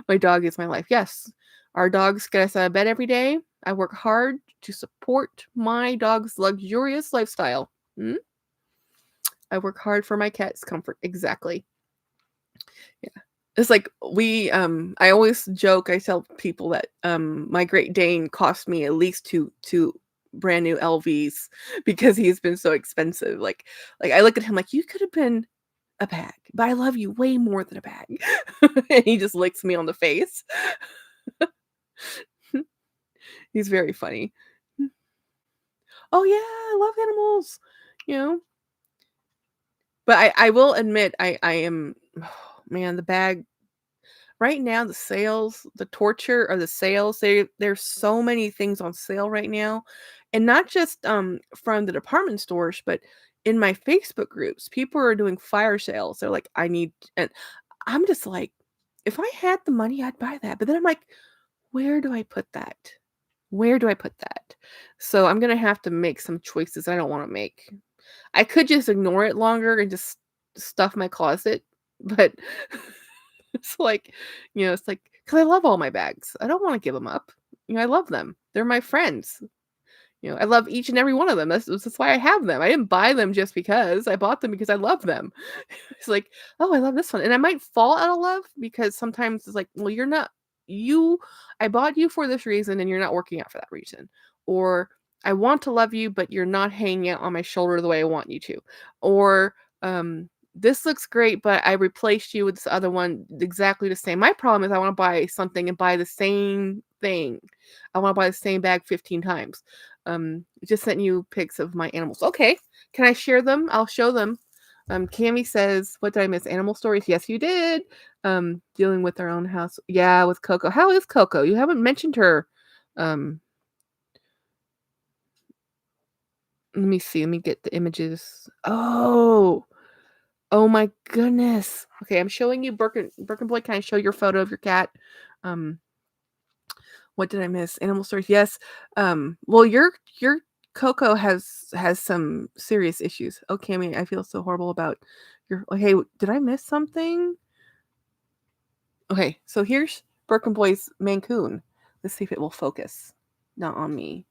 My dog is my life. Yes, our dogs get us out of bed every day. I work hard to support my dog's luxurious lifestyle. I work hard for my cat's comfort. Exactly. Yeah. It's like I always joke, I tell people that my Great Dane cost me at least two brand new LVs because he's been so expensive. Like I look at him like, you could have been a bag, but I love you way more than a bag. And he just licks me on the face. He's very funny. Oh yeah, I love animals. You know. But I will admit I am, oh, man, the bag right now, the sales, the torture of the sales, there's so many things on sale right now. And not just from the department stores, but in my Facebook groups, people are doing fire sales. They're like, I need, and I'm just like, if I had the money, I'd buy that. But then I'm like, where do I put that? Where do I put that? So I'm gonna have to make some choices I don't want to make. I could just ignore it longer and just stuff my closet, but It's like, it's like, because I love all my bags. I don't want to give them up. I love them. They're my friends. I love each and every one of them. That's why I have them. I didn't buy them just because. I bought them because I love them. It's like, oh, I love this one. And I might fall out of love because sometimes it's like, well, you're not you I bought you for this reason and you're not working out for that reason. Or I want to love you, but you're not hanging out on my shoulder the way I want you to. Or this looks great, but I replaced you with this other one exactly the same. My problem is I want to buy something and buy the same thing. I want to buy the same bag 15 times. Just sent you pics of my animals. Okay. Can I share them? I'll show them. Cami says, what did I miss? Animal stories? Yes, you did. Dealing with our own house. Yeah, with Coco. How is Coco? You haven't mentioned her. Um, Let me see. Let me get the images. Oh my goodness. Okay, I'm showing you Birkin Boy. Can I show your photo of your cat? Um, what did I miss? Animal stories. Yes. Well, your Coco has some serious issues. Oh, Cammy, I feel so horrible about your. Hey, did I miss something? Okay, so here's Birkin Boy's Mancoon. Let's see if it will focus. Not on me.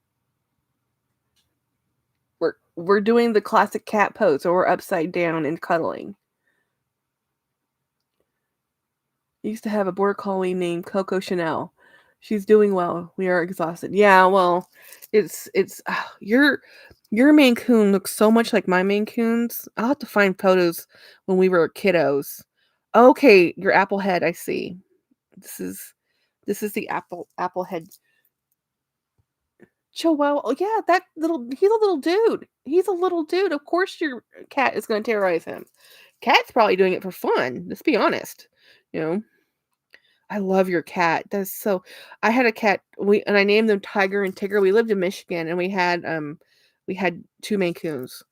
We're doing the classic cat pose, or we're upside down and cuddling. I used to have a border collie named Coco Chanel. She's doing well. We are exhausted. Yeah, well, it's your Maine Coon looks so much like my Maine Coons. I'll have to find photos when we were kiddos. Okay, your apple head. I see. This is the apple head Chihuahua. Oh yeah, he's a little dude. He's a little dude. Of course your cat is going to terrorize him. Cat's probably doing it for fun. Let's be honest. You know. I love your cat. That's so I had a cat, I named them Tiger and Tigger. We lived in Michigan and we had 2 Maine Coons.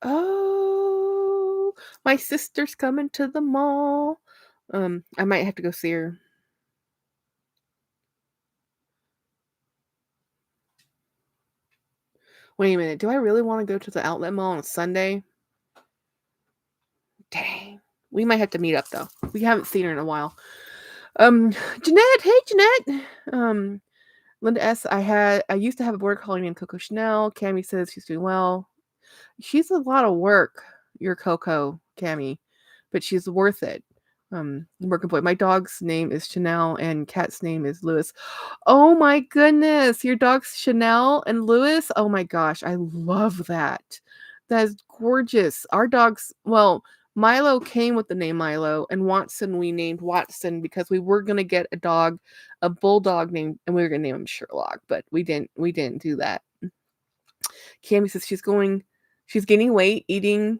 Oh, my sister's coming to the mall. I might have to go see her. Wait a minute. Do I really want to go to the outlet mall on Sunday? Dang. We might have to meet up though. We haven't seen her in a while. Jeanette, hey Jeanette. Linda S. I used to have a border collie named Coco Chanel. Cammy says she's doing well. She's a lot of work, your Coco, Cammy, but she's worth it. Working boy. My dog's name is Chanel and cat's name is Lewis. Oh my goodness, your dog's Chanel and Lewis. Oh my gosh, I love that. That is gorgeous. Our dogs, well, Milo came with the name Milo, and Watson we named Watson because we were gonna get a bulldog named, and we were gonna name him Sherlock, but we didn't do that. Cammy says she's gaining weight, eating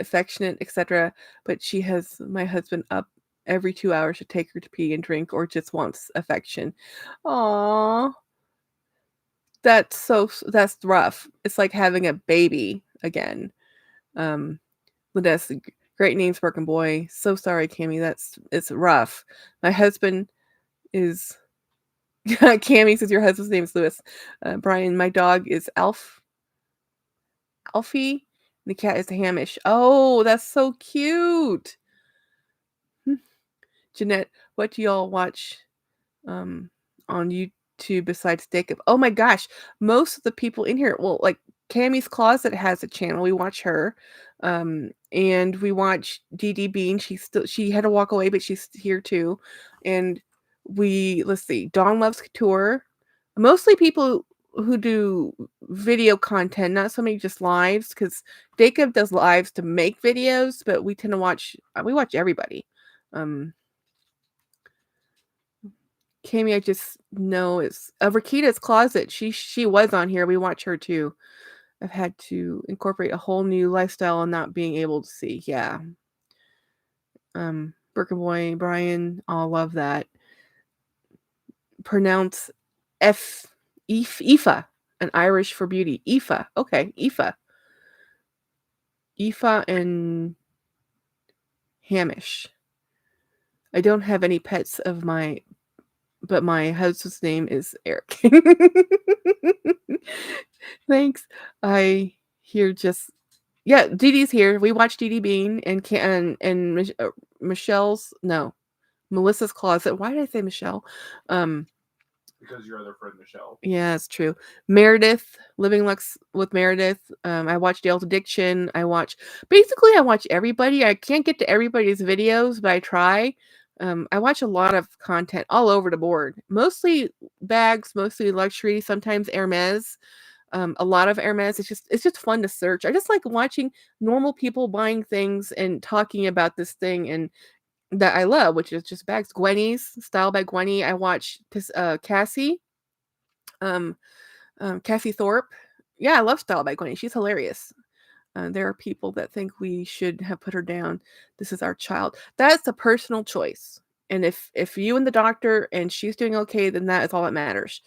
affectionate, etc. But she has my husband up every 2 hours to take her to pee and drink, or just wants affection. Aww, that's rough. It's like having a baby again. Linda, great names, Birkin Boy. So sorry, Cammy. It's rough. My husband is. Cammy says your husband's name is Lewis. Brian, my dog is Alfie. The cat is Hamish. Oh, that's so cute. Jeanette, what do y'all watch on YouTube besides Jacob? Oh my gosh, most of the people in here, well, like Cammy's Closet has a channel. We watch her. And we watch Dee Dee Bean. She had to walk away, but she's here too. And let's see, Dawn Loves Couture. Mostly people who do video content, not so many just lives, because Jacob does lives to make videos, but we tend to watch everybody. Cammy, I just know is Rakita's Closet. She was on here. We watch her too. I've had to incorporate a whole new lifestyle and not being able to see. Yeah. Birkin Boy, Brian, all love that. Pronounce Aoife, an Irish for beauty. Aoife. Okay, Aoife. Aoife and Hamish. I don't have any pets but my husband's name is Eric. Thanks. I hear just Dee Dee's here. We watch Dee Dee Bean and Melissa's Closet. Why did I say Michelle? Because your other friend Michelle. Yeah, it's true. Meredith, Living Lux with Meredith. I watch Dale's Addiction. I watch everybody. I can't get to everybody's videos, but I try. I watch a lot of content all over the board. Mostly bags, mostly luxury, sometimes Hermes. A lot of Hermes. It's just fun to search. I just like watching normal people buying things and talking about this thing and that I love, which is just bags. Gwenny's Style by Gwenny. I watch Cassie. Um, Cassie Thorpe. Yeah, I love Style by Gwenny. She's hilarious. There are people that think we should have put her down. This is our child. That's a personal choice. And if you and the doctor and she's doing okay, then that is all that matters.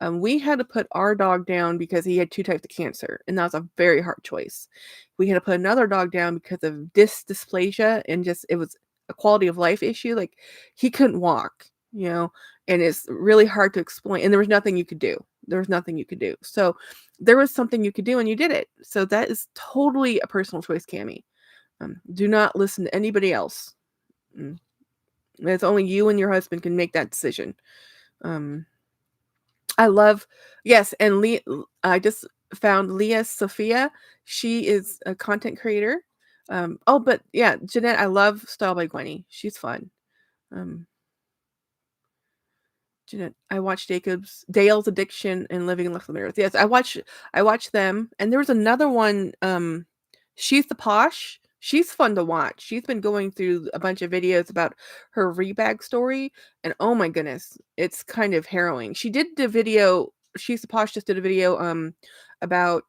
We had to put our dog down because he had 2 types of cancer, and that was a very hard choice. We had to put another dog down because of dysplasia and just it was a quality of life issue. Like he couldn't walk, and it's really hard to explain. And there was nothing you could do. So there was something you could do and you did it. So that is totally a personal choice, Cammie. Do not listen to anybody else. It's only you and your husband can make that decision. I love, yes, and I just found Leah Sophia. She is a content creator. But yeah, Jeanette, I love Style by Gwenny. She's fun. Jeanette, I watched Dale's Addiction and Living Lux with Earth. Yes, I watch them. And there was another one, She's the Posh. She's fun to watch. She's been going through a bunch of videos about her rebag story, and oh my goodness, it's kind of harrowing. She did the video, She's the Posh just did a video about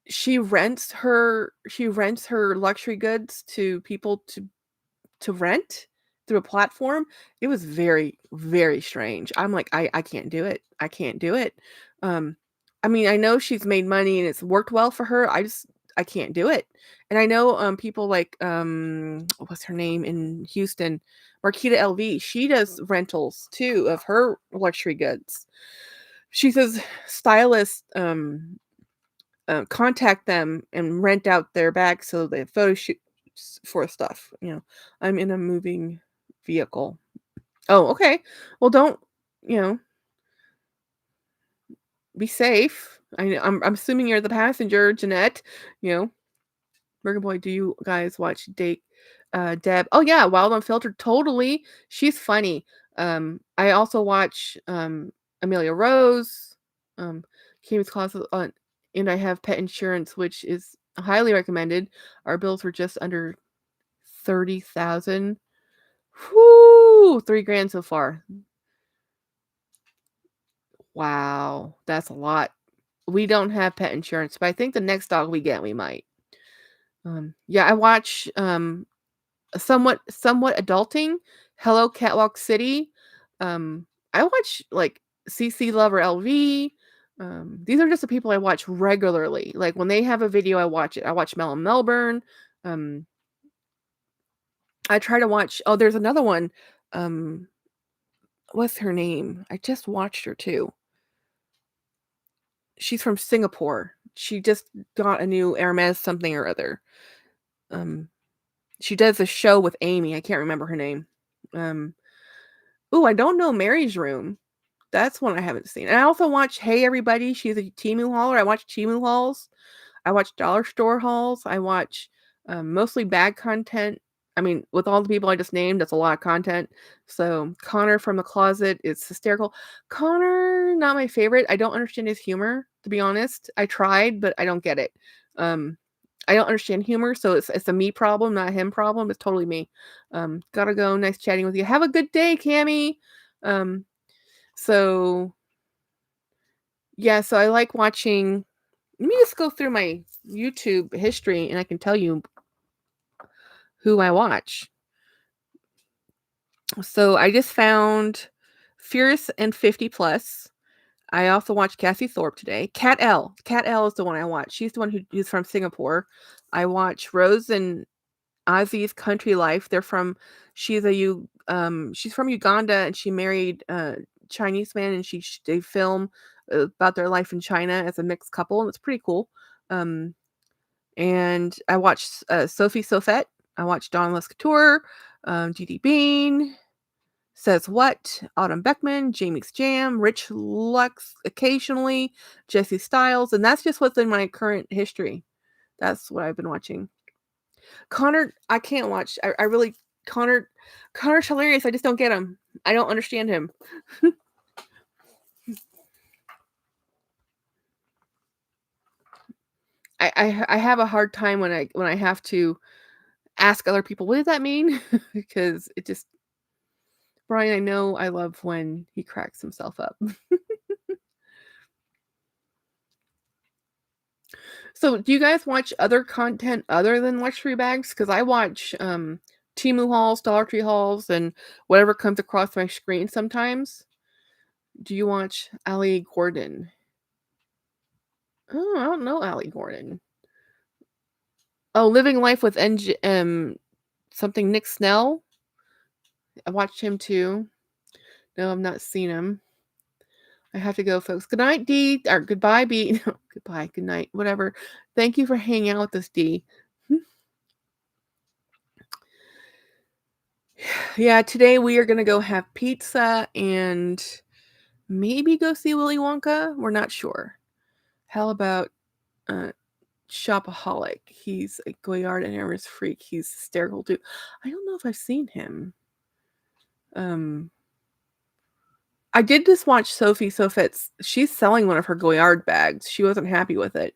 she rents her luxury goods to people to rent through a platform. It was very, very strange. I'm like, I can't do it. I can't do it. I mean, I know she's made money and it's worked well for her. I can't do it. And I know people like what's her name in Houston, Marquita LV. She does rentals too of her luxury goods. She says stylists contact them and rent out their bags so they photo shoot for stuff. I'm in a moving vehicle. Oh, okay. Well, don't, you know, be safe. I'm assuming you're the passenger, Jeanette. Burger Boy, do you guys watch Deb? Oh yeah, Wild Unfiltered. Totally. She's funny. I also watch Amelia Rose, Kimmy's Closet, and I have pet insurance, which is highly recommended. Our bills were just under 30,000. Whoo, 3 grand so far. Wow, that's a lot. We don't have pet insurance, but I think the next dog we get, we might. Yeah, I watch somewhat adulting. Hello Catwalk City. I watch like CC Lover LV. These are just the people I watch regularly. Like when they have a video, I watch it. I watch Mel and Melbourne. I try to watch. Oh, there's another one. What's her name? I just watched her too. She's from Singapore. She just got a new Hermes something or other. She does a show with Amy. I can't remember her name. I don't know Mary's Room. That's one I haven't seen. And I also watch Hey Everybody. She's a Temu hauler. I watch Temu hauls. I watch dollar store hauls. I watch mostly bag content. I mean, with all the people I just named, that's a lot of content. So Connor from the Closet is hysterical. Connor, not my favorite. I don't understand his humor, to be honest. I tried, but I don't get it. I don't understand humor, so it's a me problem, not a him problem. It's totally me. Gotta go. Nice chatting with you. Have a good day, Cammie. So yeah, so I like watching. Let me just go through my YouTube history and I can tell you who I watch. So I just found Fierce and 50 Plus. I also watched Cassie Thorpe today. Cat L. Cat L is the one I watch. She's the one who's from Singapore. I watch Rose and Ozzy's Country Life. She's from Uganda and she married a Chinese man and they film about their life in China as a mixed couple and it's pretty cool. And I watched Sophie Sofette. I watch Dawn Couture, GD Bean, Says What, Autumn Beckman, Jamie's Jam, Rich Lux occasionally, Jesse Styles, and that's just what's in my current history. That's what I've been watching. Connor, I can't watch. I really Connor's hilarious. I just don't get him. I don't understand him. I have a hard time when I have to ask other people, what does that mean? Because it just Brian, I know I love when he cracks himself up. So, do you guys watch other content other than luxury bags? Because I watch Temu hauls, Dollar Tree hauls, and whatever comes across my screen sometimes. Do you watch Allie Gordon? Oh, I don't know Allie Gordon. Oh, Living Life with something Nick Snell. I watched him too. No, I've not seen him. I have to go, folks. Good night, D. Or goodbye, B. No, goodbye, good night, whatever. Thank you for hanging out with us, D. Yeah, today we are going to go have pizza and maybe go see Willy Wonka. We're not sure. How about Shopaholic? He's a Goyard and Hermes freak. He's hysterical too. I don't know if I've seen him. I did just watch Sophie Sofitz. She's selling one of her Goyard bags. She wasn't happy with it.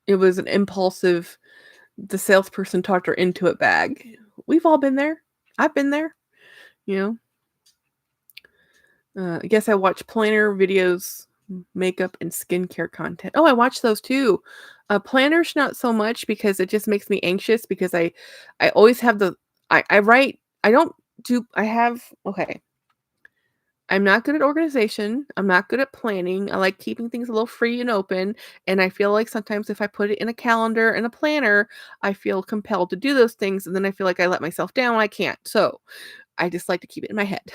It was an impulsive, the salesperson talked her into it bag. We've all been there. I've been there. You know. I guess I watch planner videos, makeup, and skincare content. Oh, I watch those too. Planners, not so much because it just makes me anxious because I always have I write. I don't do. I have. Okay. I'm not good at organization. I'm not good at planning. I like keeping things a little free and open. And I feel like sometimes if I put it in a calendar and a planner, I feel compelled to do those things. And then I feel like I let myself down. I can't. So I just like to keep it in my head.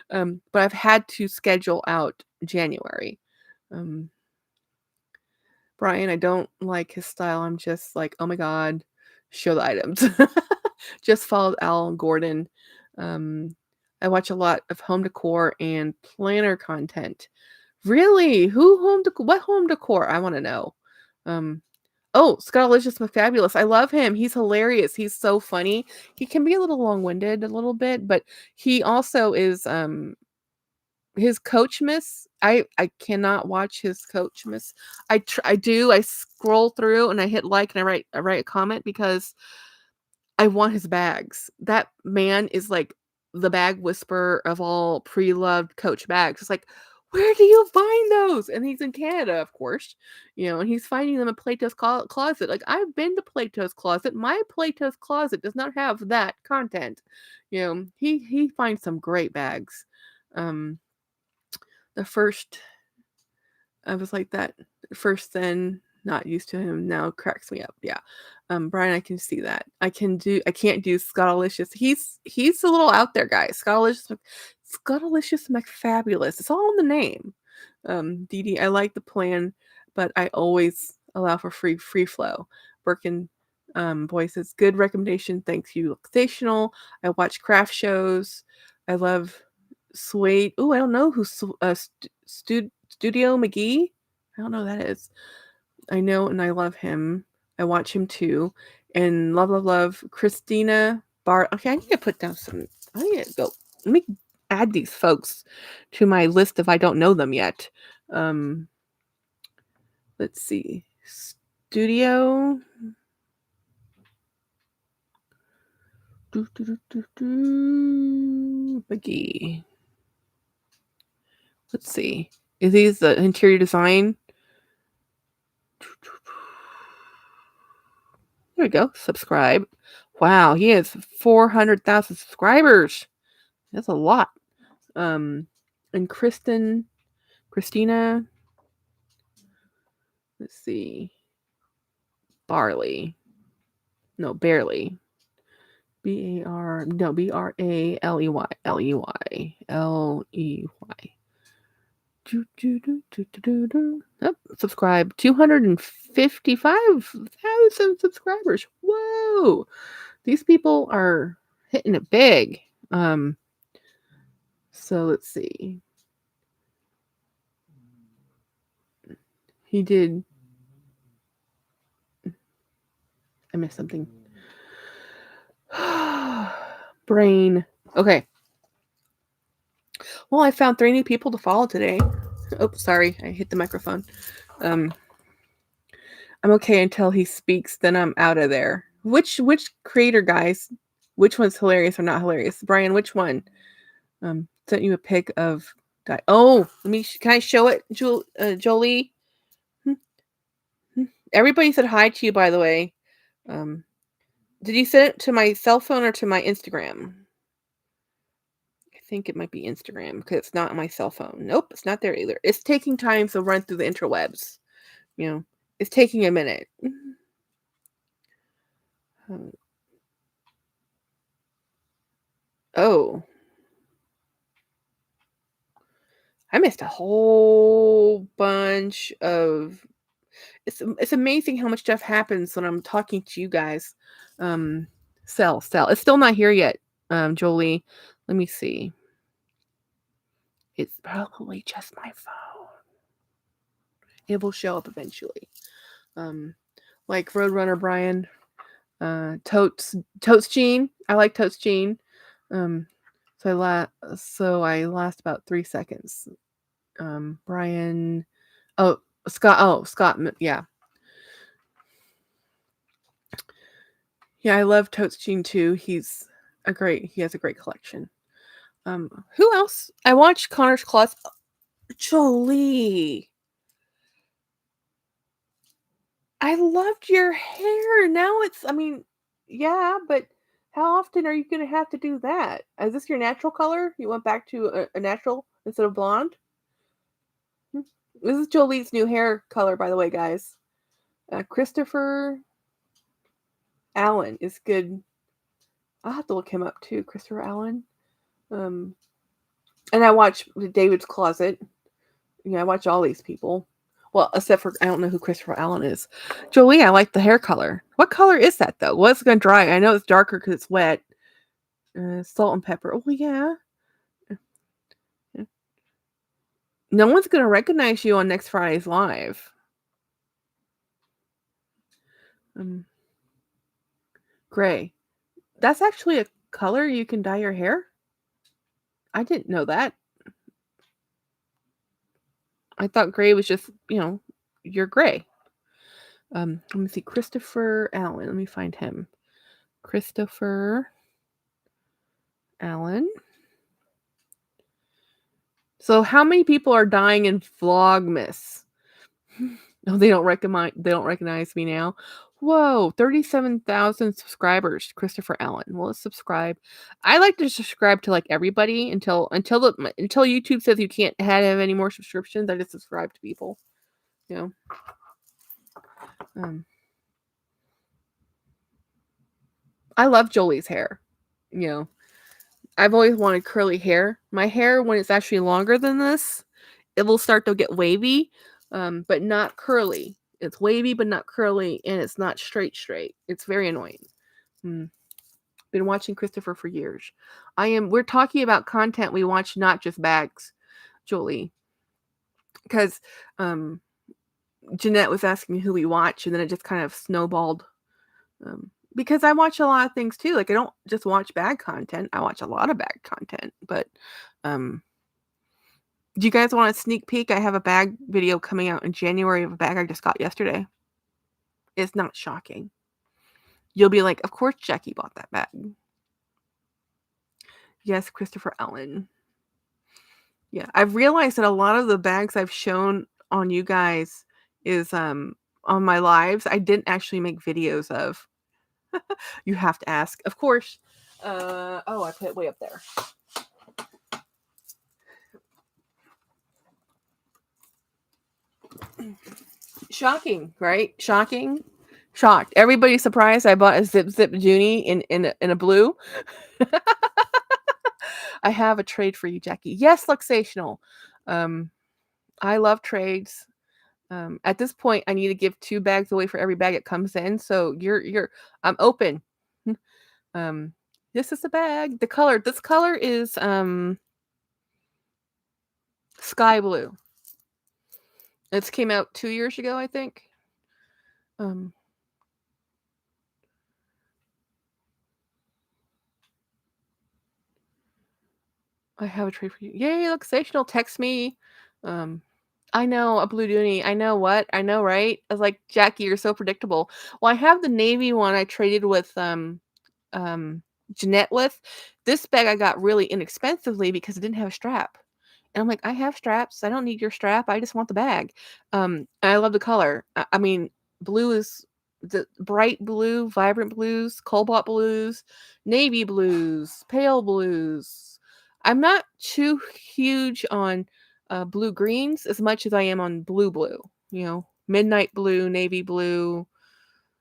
But I've had to schedule out January. Brian, I don't like his style. I'm just like, oh my God, show the items. Just followed Al Gordon. I watch a lot of home decor and planner content. Really? What home decor? I want to know. Oh, Scottalicious McFabulous. I love him. He's hilarious. He's so funny. He can be a little long-winded a little bit, but he also is his Coachmas. I cannot watch his Coachmas. I do. I scroll through and I hit like and I write a comment because I want his bags. That man is like the bag whisperer of all pre-loved Coach bags. It's like, where do you find those? And he's in Canada, of course, and he's finding them in Plato's closet. Like, I've been to Plato's closet. My Plato's closet does not have that content. He finds some great bags. The first, I was like that first then. Not used to him now cracks me up. Yeah. Brian, I can see that. I can't do Scottalicious. He's a little out there, guys. Scottalicious McFabulous. It's all in the name. Dee Dee, I like the plan, but I always allow for free flow. Birkin boy says, good recommendation. Thank you. Luxational. I watch craft shows. I love Suede. Oh, I don't know who Studio McGee. I don't know who that is. I know and I love him. I watch him too. And love Christina Bar. Okay, I need to put down some. I need to go. Let me add these folks to my list if I don't know them yet. Let's see. Studio. McGee. Let's see. Is he the interior design? There we go. Subscribe. Wow, he has 400,000 subscribers. That's a lot. And Christina. Let's see. Barley. No, Barely. Braley. Ley. Oh, subscribe. 255,000 subscribers. Whoa. These people are hitting it big. So let's see. He did. I missed something. Brain. Okay. Well, I found 3 new people to follow today. Oh, sorry. I hit the microphone. I'm okay until he speaks, then I'm out of there. Which creator, guys? Which one's hilarious or not hilarious? Brian, which one? Sent you a pic of oh, can I show it, Jolie? Everybody said hi to you, by the way. Did you send it to my cell phone or to my Instagram? I think it might be Instagram because it's not on my cell phone. Nope, it's not there either. It's taking time to run through the interwebs. You know, it's taking a minute. Oh. I missed a whole bunch of it's amazing how much stuff happens when I'm talking to you guys. Sell. It's still not here yet, Jolie. Let me see. It's probably just my phone. It will show up eventually. Like Roadrunner Brian, Totes Gene. I like Totes Gene. So I last about 3 seconds. Brian. Oh, Scott. Yeah. Yeah, I love Totes Gene too. He has a great collection. Who else? I watched Connor's Closet. Jolie. I loved your hair. Now yeah, but how often are you going to have to do that? Is this your natural color? You went back to a natural instead of blonde? This is Jolie's new hair color, by the way, guys. Christopher Allen is good. I'll have to look him up too, Christopher Allen. And I watch David's Closet. I watch all these people. Well, except for I don't know who Christopher Allen is. Jolie, I like the hair color. What color is that though? Well, it's gonna dry. I know it's darker because it's wet. Salt and pepper. Oh yeah. No one's gonna recognize you on next Friday's live. Gray. That's actually a color you can dye your hair? I didn't know that. I thought gray was just, you're gray. Let me see. Christopher Allen. Let me find him. Christopher Allen. So how many people are dying in Vlogmas? No, they don't recognize me now. Whoa, 37,000 subscribers, Christopher Allen. Well, let's subscribe. I like to subscribe to like everybody until YouTube says you can't have any more subscriptions. I just subscribe to people. I love Jolie's hair. I've always wanted curly hair. My hair, when it's actually longer than this, it will start to get wavy, but not curly. It's wavy, but not curly, and it's not straight. It's very annoying. Been watching Christopher for years. We're talking about content we watch, not just bags, Jolie. Because Jeanette was asking who we watch, and then it just kind of snowballed. Because I watch a lot of things too. Like I don't just watch bag content. I watch a lot of bag content. But do you guys want a sneak peek? I have a bag video coming out in January of a bag I just got yesterday. It's not shocking. You'll be like, of course Jackie bought that bag. Yes, Christopher Allen. Yeah, I've realized that a lot of the bags I've shown on you guys is on my lives. I didn't actually make videos of. You have to ask. Of course. I put it way up there. Shocking, right? Shocking. Shocked. Everybody's surprised I bought a Zip Junie in a blue. I have a trade for you, Jackie. Yes, Luxational. I love trades. At this point, I need to give 2 bags away for every bag it comes in. So I'm open. Um, this is a bag. This color is sky blue. It's came out 2 years ago, I think. Um, I have a trade for you. Yay, luxational. Text me. I know a blue dooney. I know what? I know, right? I was like, Jackie, you're so predictable. Well, I have the navy one I traded with Jeanette with. This bag I got really inexpensively because it didn't have a strap. And I'm like, I have straps. I don't need your strap. I just want the bag. And I love the color. I mean, blue is the bright blue, vibrant blues, cobalt blues, navy blues, pale blues. I'm not too huge on blue greens as much as I am on blue. You know, midnight blue, navy blue,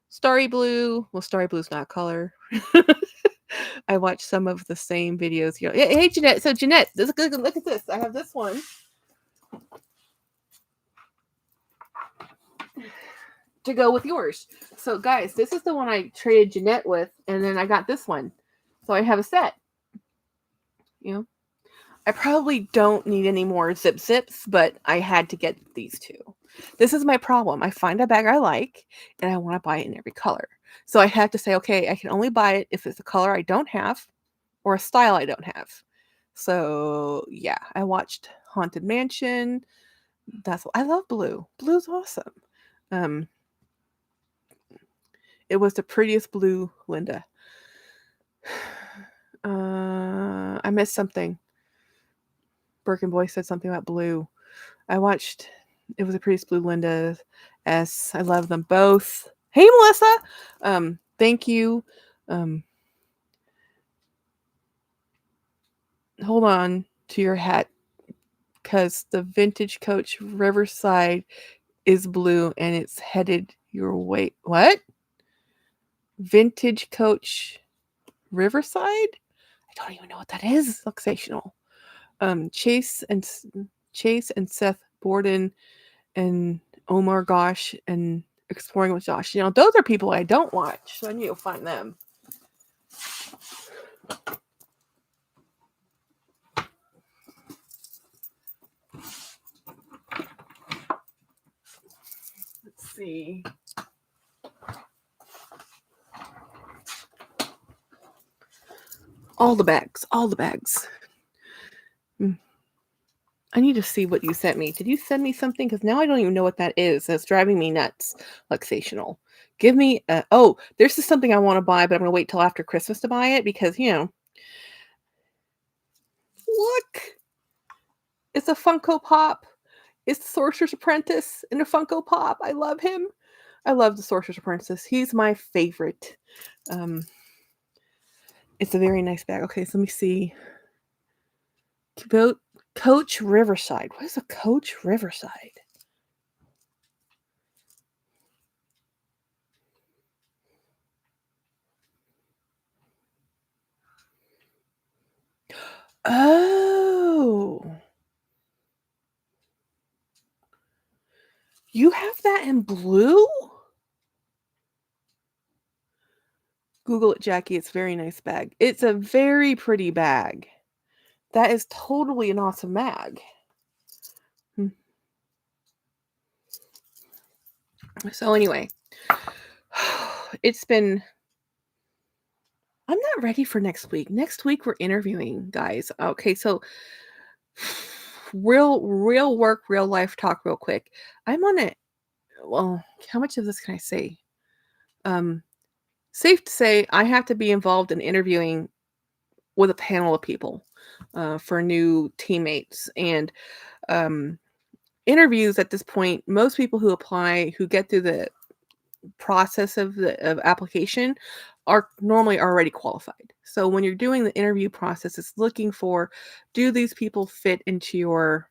starry blue. Well, starry blue's not a color. I watch some of the same videos. You know, hey Jeanette. So Jeanette, look at this. I have this one. To go with yours. So guys, this is the one I traded Jeanette with, and then I got this one. So I have a set. You know, I probably don't need any more zips, but I had to get these two. This is my problem. I find a bag I like, and I want to buy it in every color. So I have to say, okay, I can only buy it if it's a color I don't have or a style I don't have. So yeah, I watched Haunted Mansion. I love blue. Blue's awesome. It was the prettiest blue, Linda. I missed something. Birkin Boy said something about blue. I watched. It was the prettiest blue, Linda. S. I love them both. Hey, Melissa. Thank you. Hold on to your hat, because the vintage coach Riverside is blue and it's headed your way. What? Vintage coach Riverside? I don't even know what that is. Luxational. Chase and Seth Borden and Omar Gosh and Exploring with Josh. You know, those are people I don't watch, so I need to find them. Let's see. All the bags. I need to see what you sent me. Did you send me something? Because now I don't even know what that is. It's driving me nuts. Luxational. Give me this is something I want to buy, but I'm going to wait till after Christmas to buy it because, you know. Look. It's a Funko Pop. It's the Sorcerer's Apprentice in a Funko Pop. I love him. I love the Sorcerer's Apprentice. He's my favorite. It's a very nice bag. Okay, so let me see. Coach Riverside. What is a Coach Riverside? Oh. You have that in blue? Google it, Jackie. It's a very nice bag. It's a very pretty bag. That is totally an awesome bag. So anyway, it's been... I'm not ready for next week. Next week we're interviewing, guys. Okay, so real work, real life talk real quick. I'm on it. Well, how much of this can I say? Safe to say I have to be involved in interviewing with a panel of people for new teammates. And interviews at this point, most people who apply, who get through the process of application, are normally already qualified. So when you're doing the interview process, it's looking for, do these people fit into your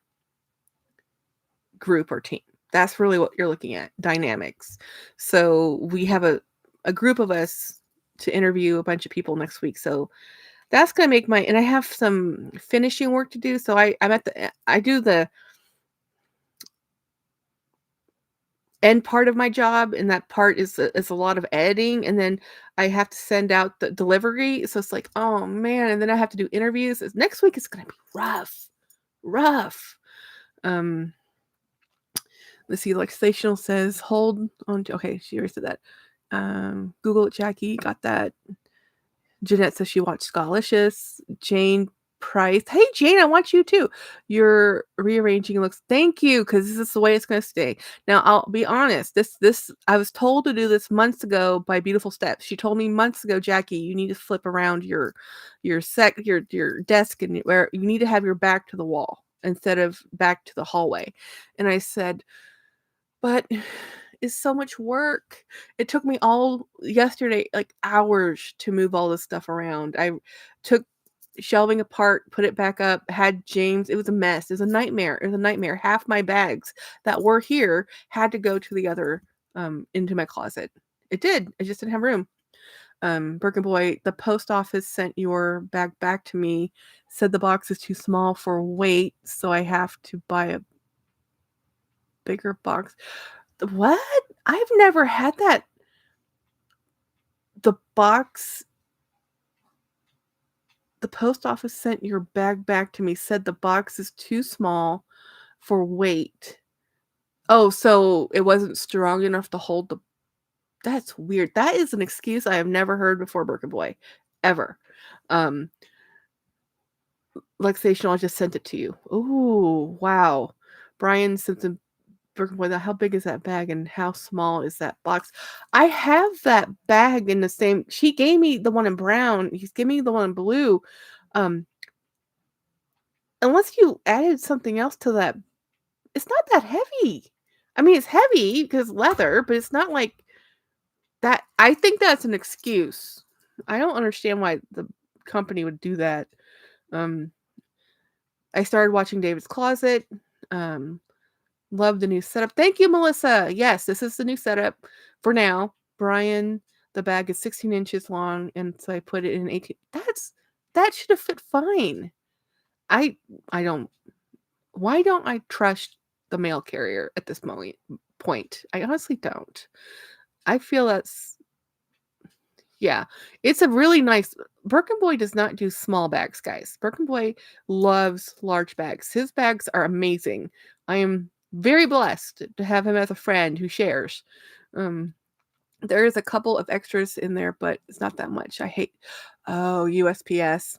group or team? That's really what you're looking at, dynamics. So we have a group of us to interview a bunch of people next week. So that's going to make and I have some finishing work to do. So I do the end part of my job, and that part is a lot of editing, and then I have to send out the delivery, so it's like, oh man, and then I have to do interviews. Next week is gonna be rough. Um, let's see. Like Stational says, hold on. Okay, she already said that. Google it, Jackie. Got that. Jeanette says she watched Scholicious. Jane Price. Hey, Jane, I want you too. You're rearranging looks. Thank you, because this is the way it's going to stay. Now, I'll be honest. This I was told to do this months ago by Beautiful Steps. She told me months ago, Jackie, you need to flip around your desk, and where you need to have your back to the wall instead of back to the hallway. And I said, but it's so much work. It took me all yesterday, like hours to move all this stuff around. I took shelving apart, put it back up, had James. It was a mess. It was a nightmare. It was a nightmare. Half my bags that were here had to go to the other, into my closet. It did. I just didn't have room. Birkin Boy, the post office sent your bag back to me, said the box is too small for weight, so I have to buy a bigger box. What? I've never had that. The post office sent your bag back to me, said the box is too small for weight. Oh, so it wasn't strong enough to hold the. That's weird. That is an excuse I have never heard before, Birkin Boy, ever. Luxation, I just sent it to you. Ooh, wow. Brian Simpson, Birkin Boy, how big is that bag and how small is that box? I have that bag in the same. She gave me the one in brown. He's giving me the one in blue. Unless you added something else to that, it's not that heavy. I mean, it's heavy because leather, but it's not like that. I think that's an excuse. I don't understand why the company would do that. I started watching David's Closet. Love the new setup. Thank you, Melissa. Yes, this is the new setup for now. Brian, the bag is 16 inches long, and so I put it in 18. That should have fit fine. I don't. Why don't I trust the mail carrier at this point? I honestly don't. I feel that's, yeah. It's a really nice. Birkin Boy does not do small bags, guys. Birkin Boy loves large bags. His bags are amazing. I am very blessed to have him as a friend who shares. There is a couple of extras in there, but it's not that much. I hate. Oh, USPS.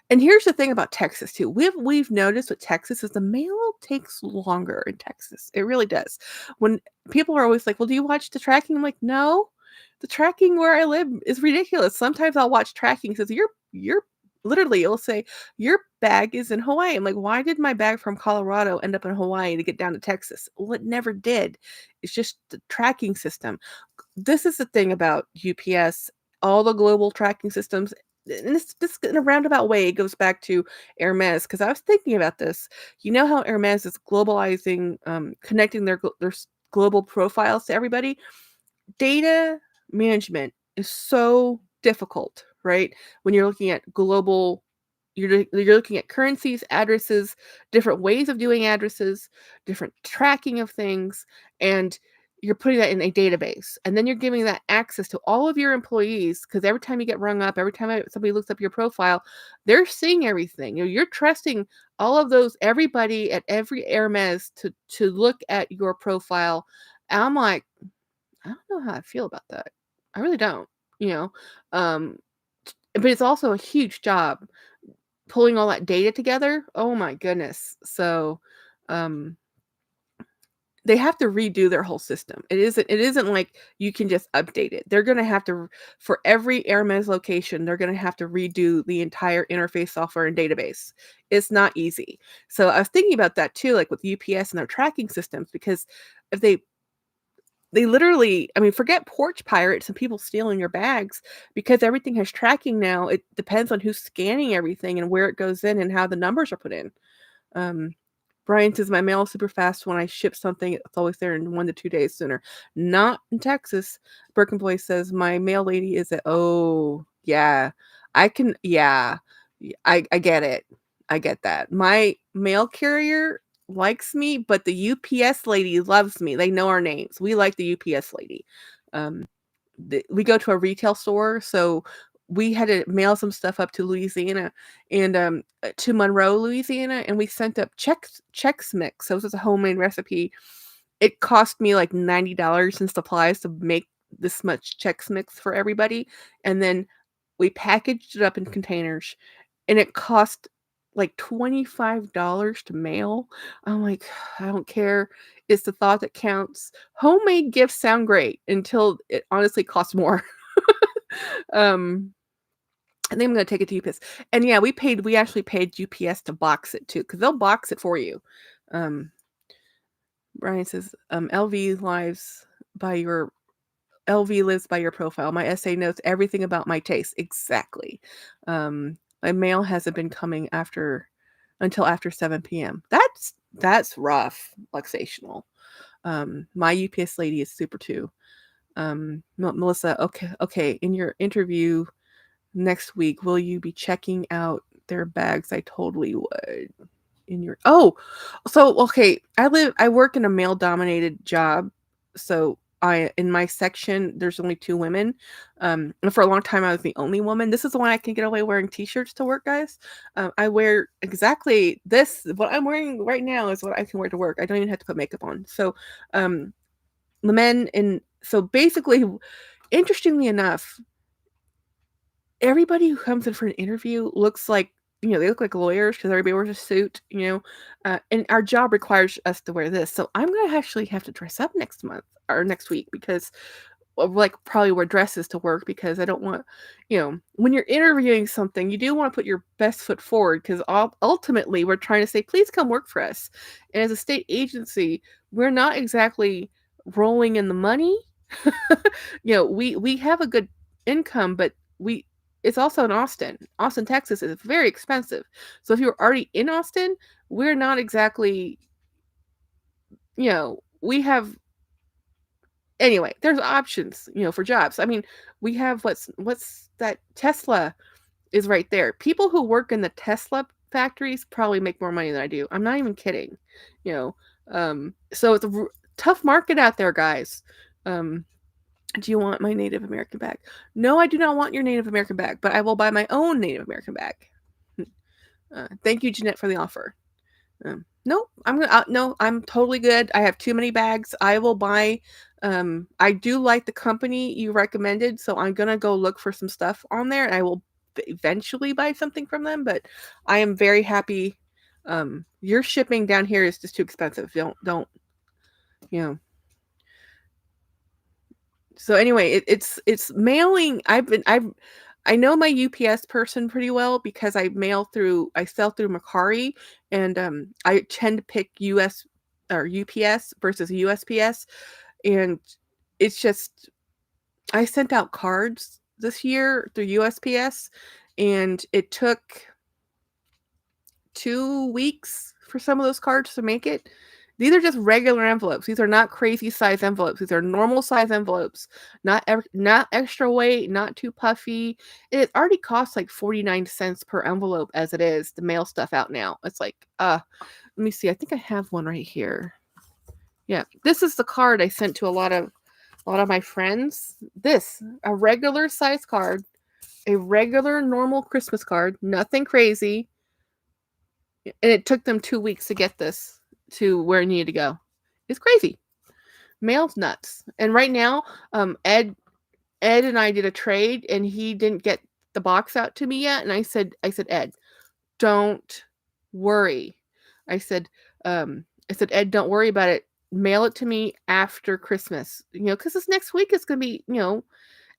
And here's the thing about Texas too. We've noticed with Texas is the mail takes longer in Texas. It really does. When people are always like, "Well, do you watch the tracking?" I'm like, "No, the tracking where I live is ridiculous." Sometimes I'll watch tracking says you're literally it'll say your bag is in Hawaii. I'm like, why did my bag from Colorado end up in Hawaii to get down to Texas? Well, it never did. It's just the tracking system. This is the thing about UPS. All the global tracking systems, and this in a roundabout way, it goes back to Hermes, because I was thinking about this. You know how Hermes is globalizing, connecting their global profiles to everybody? Data management is so difficult, right? When you're looking at global, you're looking at currencies, addresses, different ways of doing addresses, different tracking of things, and you're putting that in a database, and then you're giving that access to all of your employees, because every time you get rung up, every time somebody looks up your profile, they're seeing everything. You're trusting all of those, everybody at every Hermes to look at your profile. And I'm like, I don't know how I feel about that. I really don't, you know. Um, but it's also a huge job pulling all that data together. Oh my goodness. So, um, they have to redo their whole system. It isn't like you can just update it. They're going to have to, for every Hermes location, they're going to have to redo the entire interface software and database. It's not easy. So I was thinking about that too, like with UPS and their tracking systems, because if they literally, I mean, forget porch pirates and people stealing your bags, because everything has tracking now. It depends on who's scanning everything and where it goes in and how the numbers are put in. Brian says, my mail is super fast. When I ship something, it's always there in 1 to 2 days sooner. Not in Texas. Birkin Boy says, my mail lady is oh, yeah. I get it. I get that. My mail carrier likes me, but the UPS lady loves me. They know our names. We like the UPS lady. We go to a retail store, so we had to mail some stuff up to Louisiana and to Monroe, Louisiana, and we sent up Chex Mix. So this is a homemade recipe. It cost me like $90 in supplies to make this much Chex Mix for everybody, and then we packaged it up in containers, and it cost like $25 to mail. I'm like, I don't care. It's the thought that counts. Homemade gifts sound great until it honestly costs more. I think I'm gonna take it to UPS. And yeah, we actually paid UPS to box it too, because they'll box it for you. Um, Brian says, LV lives by your profile. My essay notes everything about my taste. Exactly. My mail hasn't been coming until after 7 p.m. That's rough, luxational. My UPS lady is super too. Melissa, okay. In your interview next week, will you be checking out their bags? I totally would. Okay, I work in a male dominated job, so in my section there's only 2 women, and for a long time I was the only woman. This is the one I can get away wearing t-shirts to work, guys. I wear exactly this. What I'm wearing right now is what I can wear to work. I don't even have to put makeup on. So the men so basically, interestingly enough, everybody who comes in for an interview looks like, they look like lawyers because everybody wears a suit, and our job requires us to wear this. So I'm going to actually have to dress up next month or next week because like probably wear dresses to work because I don't want, when you're interviewing something, you do want to put your best foot forward because ultimately we're trying to say, please come work for us. And as a state agency, we're not exactly rolling in the money. We have a good income, but it's also in Austin. Austin, Texas is very expensive. So if you're already in Austin, we're not exactly, we have, anyway, there's options, for jobs. I mean, we have what's that? Tesla is right there. People who work in the Tesla factories probably make more money than I do. I'm not even kidding. So it's a tough market out there, guys. Do you want my Native American bag? No, I do not want your Native American bag, but I will buy my own Native American bag. Thank you, Jeanette, for the offer. No, I'm totally good. I have too many bags. I will buy. I do like the company you recommended, so I'm gonna go look for some stuff on there, and I will eventually buy something from them. But I am very happy. Your shipping down here is just too expensive. Don't. So anyway, it's mailing. I know my UPS person pretty well because I sell through Macari, and I tend to pick US or UPS versus USPS, and it's just I sent out cards this year through USPS, and it took 2 weeks for some of those cards to make it. These are just regular envelopes. These are not crazy size envelopes. These are normal size envelopes. Not extra weight, not too puffy. It already costs like 49 cents per envelope as it is to mail stuff out now. It's like, let me see. I think I have one right here. Yeah, this is the card I sent to a lot of my friends. A regular size card, a regular normal Christmas card, nothing crazy. And it took them 2 weeks to get this to where it needed to go. It's crazy. Mail's nuts. And right now, Ed and I did a trade, and he didn't get the box out to me yet. And I said, Ed, don't worry. I said, Ed, don't worry about it. Mail it to me after Christmas. Because this next week is going to be,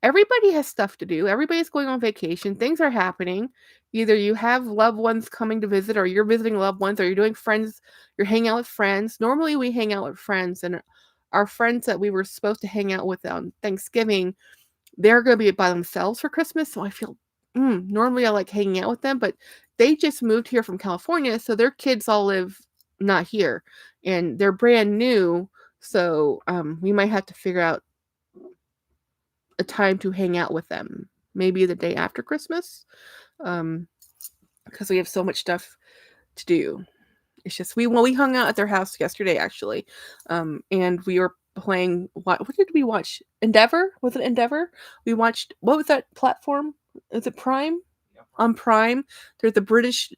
everybody has stuff to do. Everybody's going on vacation. Things are happening. Either you have loved ones coming to visit, or you're visiting loved ones, or you're doing friends. You're hanging out with friends. Normally, we hang out with friends, and our friends that we were supposed to hang out with on Thanksgiving, they're going to be by themselves for Christmas. So I feel normally I like hanging out with them, but they just moved here from California, so their kids all live not here, and they're brand new. So we might have to figure out a time to hang out with them, maybe the day after Christmas, because we have so much stuff to do. It's just we hung out at their house yesterday actually, and we were playing. What did we watch? Endeavor? Was it Endeavor? We watched. What was that platform? Is it Prime? Yeah, On Prime, there's a British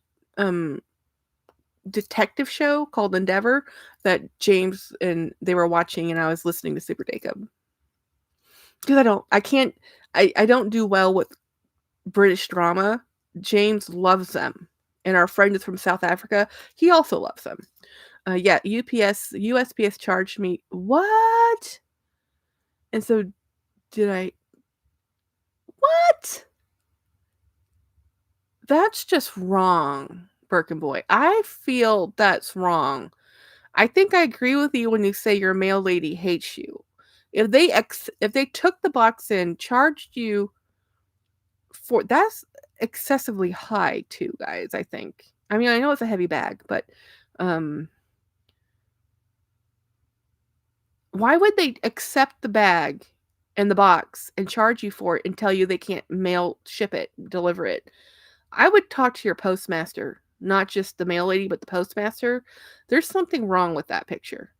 detective show called Endeavor that James and they were watching, and I was listening to Super Jacob because I don't do well with British drama. James loves them, and our friend is from South Africa. He also loves them. Yeah, USPS charged me what? And so did I? What? That's just wrong, Birkin Boy. I feel that's wrong. I think I agree with you when you say your mail lady hates you. If they took the box in, charged you for that's excessively high too, guys, I think. I mean, I know it's a heavy bag, but why would they accept the bag and the box and charge you for it and tell you they can't ship it, deliver it? I would talk to your postmaster, not just the mail lady, but the postmaster. There's something wrong with that picture.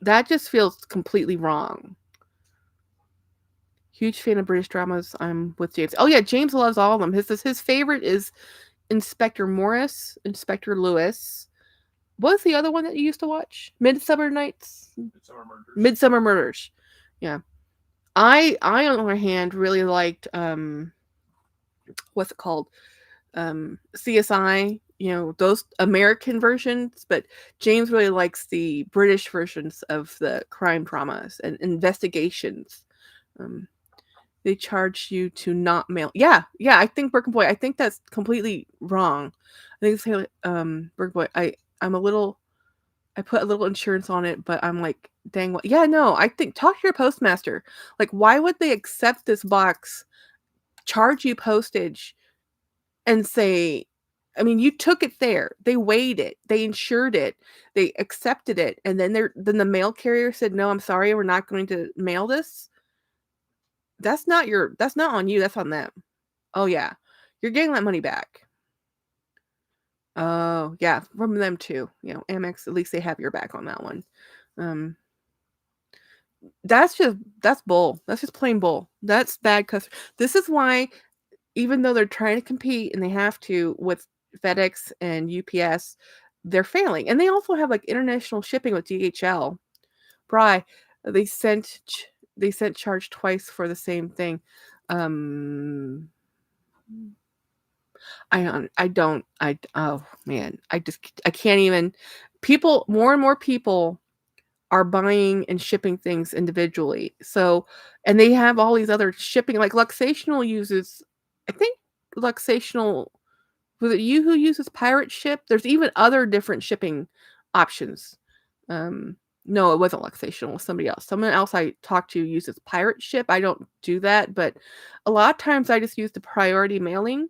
That just feels completely wrong. Huge fan of British dramas. I'm with James. Oh yeah, James loves all of them. His favorite is Inspector Morris, Inspector Lewis. What was the other one that you used to watch? Midsummer Nights? Midsummer Murders. Yeah. I on the other hand really liked what's it called? CSI, those American versions, but James really likes the British versions of the crime dramas and investigations. They charge you to not mail. Yeah, I think Birkin Boy, I think that's completely wrong. I think it's Birkin Boy, I put a little insurance on it, but I'm like, dang what? Yeah, no, I think talk to your postmaster. Like, why would they accept this box, charge you postage, and say, I mean, you took it there. They weighed it. They insured it. They accepted it. And then the mail carrier said, "No, I'm sorry, we're not going to mail this." That's not on you, that's on them. Oh yeah. You're getting that money back. Oh, yeah, from them too. Amex, at least they have your back on that one. That's bull. That's just plain bull. That's bad customer. This is why, even though they're trying to compete and they have to with FedEx and UPS, they're failing. And they also have like international shipping with DHL. Bry, they sent charge twice for the same thing. Oh man, I can't even. More and more people are buying and shipping things individually. So, and they have all these other shipping, like Luxational uses, I think Luxational, was it you who uses Pirate Ship? There's even other different shipping options. No, it wasn't Luxational, it was somebody else. Someone else I talked to uses Pirate Ship. I don't do that, but a lot of times I just use the priority mailing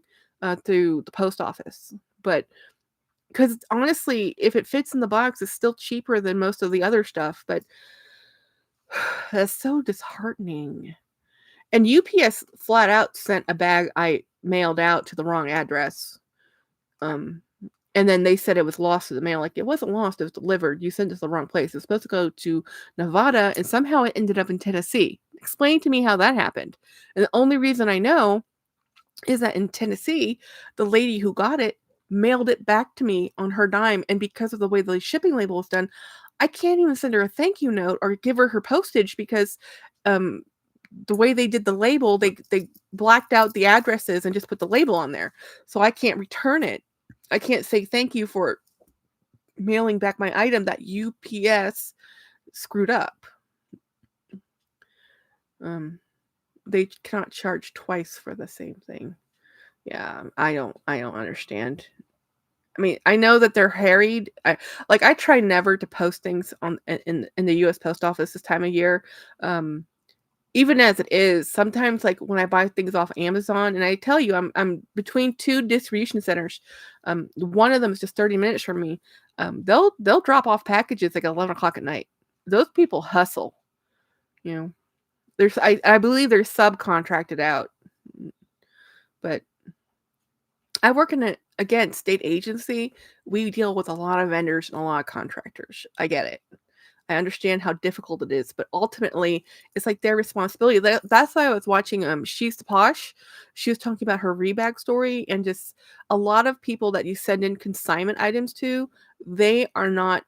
through the post office. But because honestly, if it fits in the box, it's still cheaper than most of the other stuff. But that's so disheartening. And UPS flat out sent a bag I mailed out to the wrong address. And then they said it was lost to the mail. Like, it wasn't lost, it was delivered. You sent it to the wrong place. It's supposed to go to Nevada, and somehow it ended up in Tennessee. Explain to me how that happened. And the only reason I know is that in Tennessee, the lady who got it mailed it back to me on her dime. And because of the way the shipping label is done, I can't even send her a thank you note or give her postage because the way they did the label, they blacked out the addresses and just put the label on there. So I can't return it. I can't say thank you for mailing back my item that UPS screwed up. They cannot charge twice for the same thing. Yeah, I don't understand. I mean, I know that they're harried. I try never to post things in the U.S. Post Office this time of year. Even as it is, sometimes like when I buy things off Amazon, and I tell you, I'm between two distribution centers. One of them is just 30 minutes from me. They'll drop off packages like 11 o'clock at night. Those people hustle. I believe they're subcontracted out. But I work in again, state agency, we deal with a lot of vendors and a lot of contractors. I get it. I understand how difficult it is, but ultimately, it's like their responsibility. That's why I was watching She's the Posh. She was talking about her rebag story, and just a lot of people that you send in consignment items to, they are not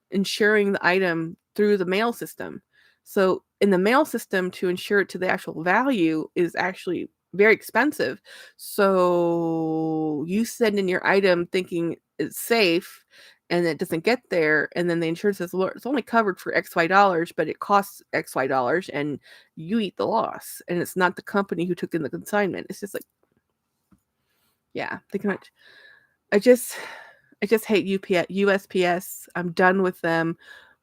insuring the item through the mail system. So in the mail system, to insure it to the actual value is actually very expensive. So you send in your item thinking it's safe, and it doesn't get there, and then the insurance says, "Well, it's only covered for XY dollars, but it costs XY dollars," and you eat the loss, and it's not the company who took in the consignment. It's just like, yeah, they can. I just hate USPS. I'm done with them.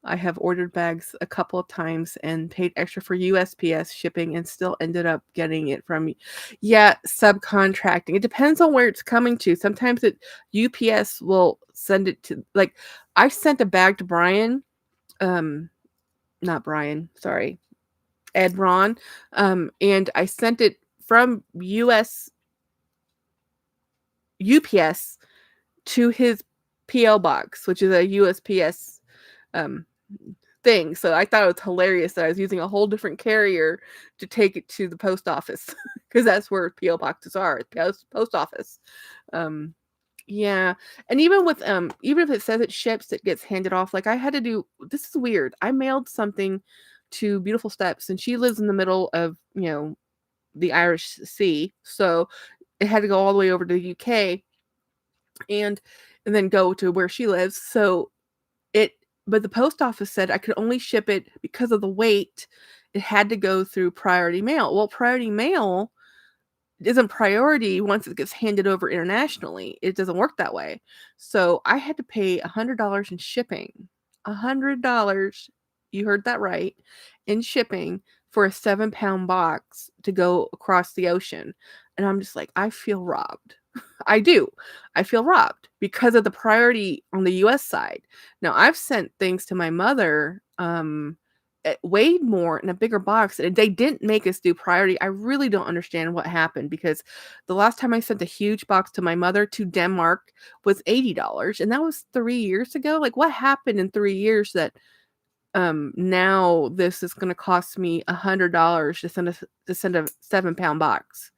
I have ordered bags a couple of times and paid extra for USPS shipping and still ended up getting it from, yeah, subcontracting. It depends on where it's coming to. Sometimes UPS will send it to, like, I sent a bag to Brian, not Brian, sorry, Ed Ron, and I sent it from UPS to his PO box, which is a USPS thing. So I thought it was hilarious that I was using a whole different carrier to take it to the post office, because that's where PO boxes are, post office. Yeah, and even with even if it says it ships, it gets handed off. Like, I had to do, this is weird. I mailed something to Beautiful Steps, and she lives in the middle of, the Irish Sea, so it had to go all the way over to the UK, and then go to where she lives. So it but the post office said I could only ship it because of the weight. It had to go through priority mail. Well, priority mail isn't priority once it gets handed over internationally. It doesn't work that way. So I had to pay $100 in shipping. $100, you heard that right, in shipping for a 7-pound box to go across the ocean. And I'm just like, I feel robbed. I do. I feel robbed because of the priority on the US side. Now, I've sent things to my mother, it weighed more in a bigger box, and they didn't make us do priority. I really don't understand what happened, because the last time I sent a huge box to my mother to Denmark was $80, and that was 3 years ago. Like, what happened in 3 years that now this is going to cost me $100 to send a 7-pound box?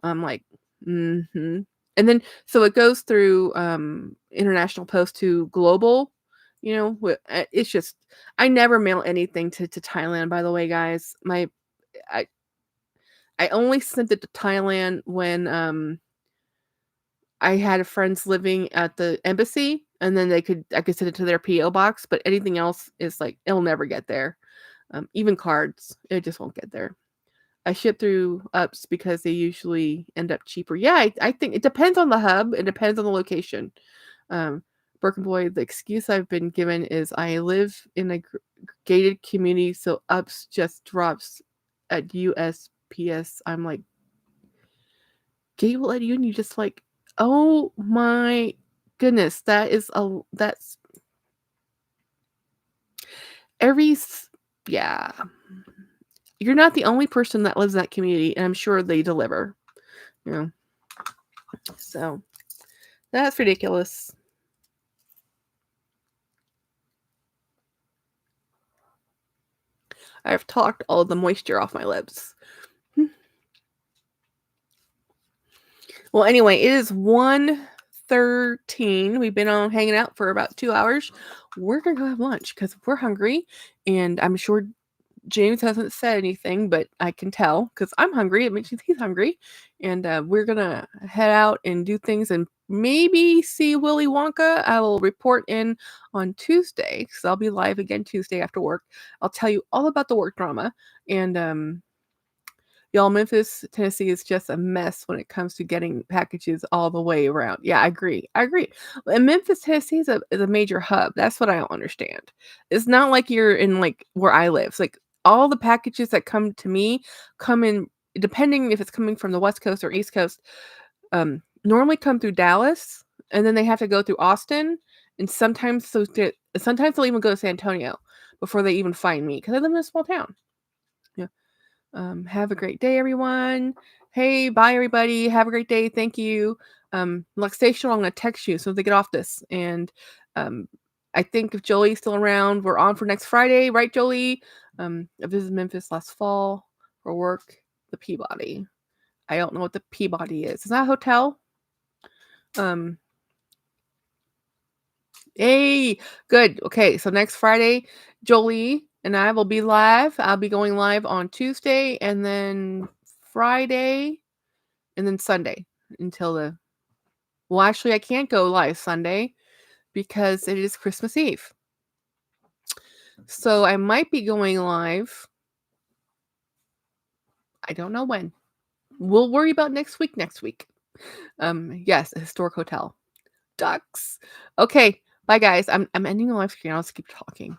I'm like, mm-hmm. And then so it goes through international post to global. It's just, I never mail anything to Thailand, by the way, guys. I I only sent it to Thailand when I had friends living at the embassy, and then I could send it to their PO box, but anything else is like, it'll never get there. Even cards, it just won't get there. I ship through ups because they usually end up cheaper. Yeah, I think it depends on the hub. It depends on the location. Boy, the excuse I've been given is I live in a gated community, so ups just drops at USPS. I'm like, gate will let you, and you just like, oh my goodness, that's every, yeah. You're not the only person that lives in that community, and I'm sure they deliver. So that's ridiculous. I've talked all of the moisture off my lips. Well, anyway, it is 1:13. We've been on hanging out for about 2 hours. We're gonna go have lunch because we're hungry, and I'm sure James hasn't said anything, but I can tell because I'm hungry. It makes me he's hungry, and we're gonna head out and do things and maybe see Willy Wonka. I will report in on Tuesday because I'll be live again Tuesday after work. I'll tell you all about the work drama, and y'all, Memphis, Tennessee is just a mess when it comes to getting packages all the way around. Yeah, I agree. And Memphis, Tennessee is a major hub. That's what I don't understand. It's not like you're in like where I live. It's like all the packages that come to me come in, depending if it's coming from the West Coast or East Coast, normally come through Dallas, and then they have to go through Austin, and sometimes they'll even go to San Antonio before they even find me because I live in a small town. Yeah. Have a great day, everyone. Hey, bye, everybody. Have a great day. Thank you. Like, stay strong. I'm going to text you as soon as I get off this. And I think if Jolie's still around, we're on for next Friday. Right, Jolie? I visited Memphis last fall for work. The Peabody. I don't know what the Peabody is. Is that a hotel? Hey, good. Okay, so next Friday, Jolie and I will be live. I'll be going live on Tuesday and then Friday and then Sunday until the. Well, actually, I can't go live Sunday because it is Christmas Eve. So I might be going live. I don't know when. We'll worry about next week. Yes, a historic hotel. Ducks. Okay, bye guys. I'm ending the live screen. I'll just keep talking.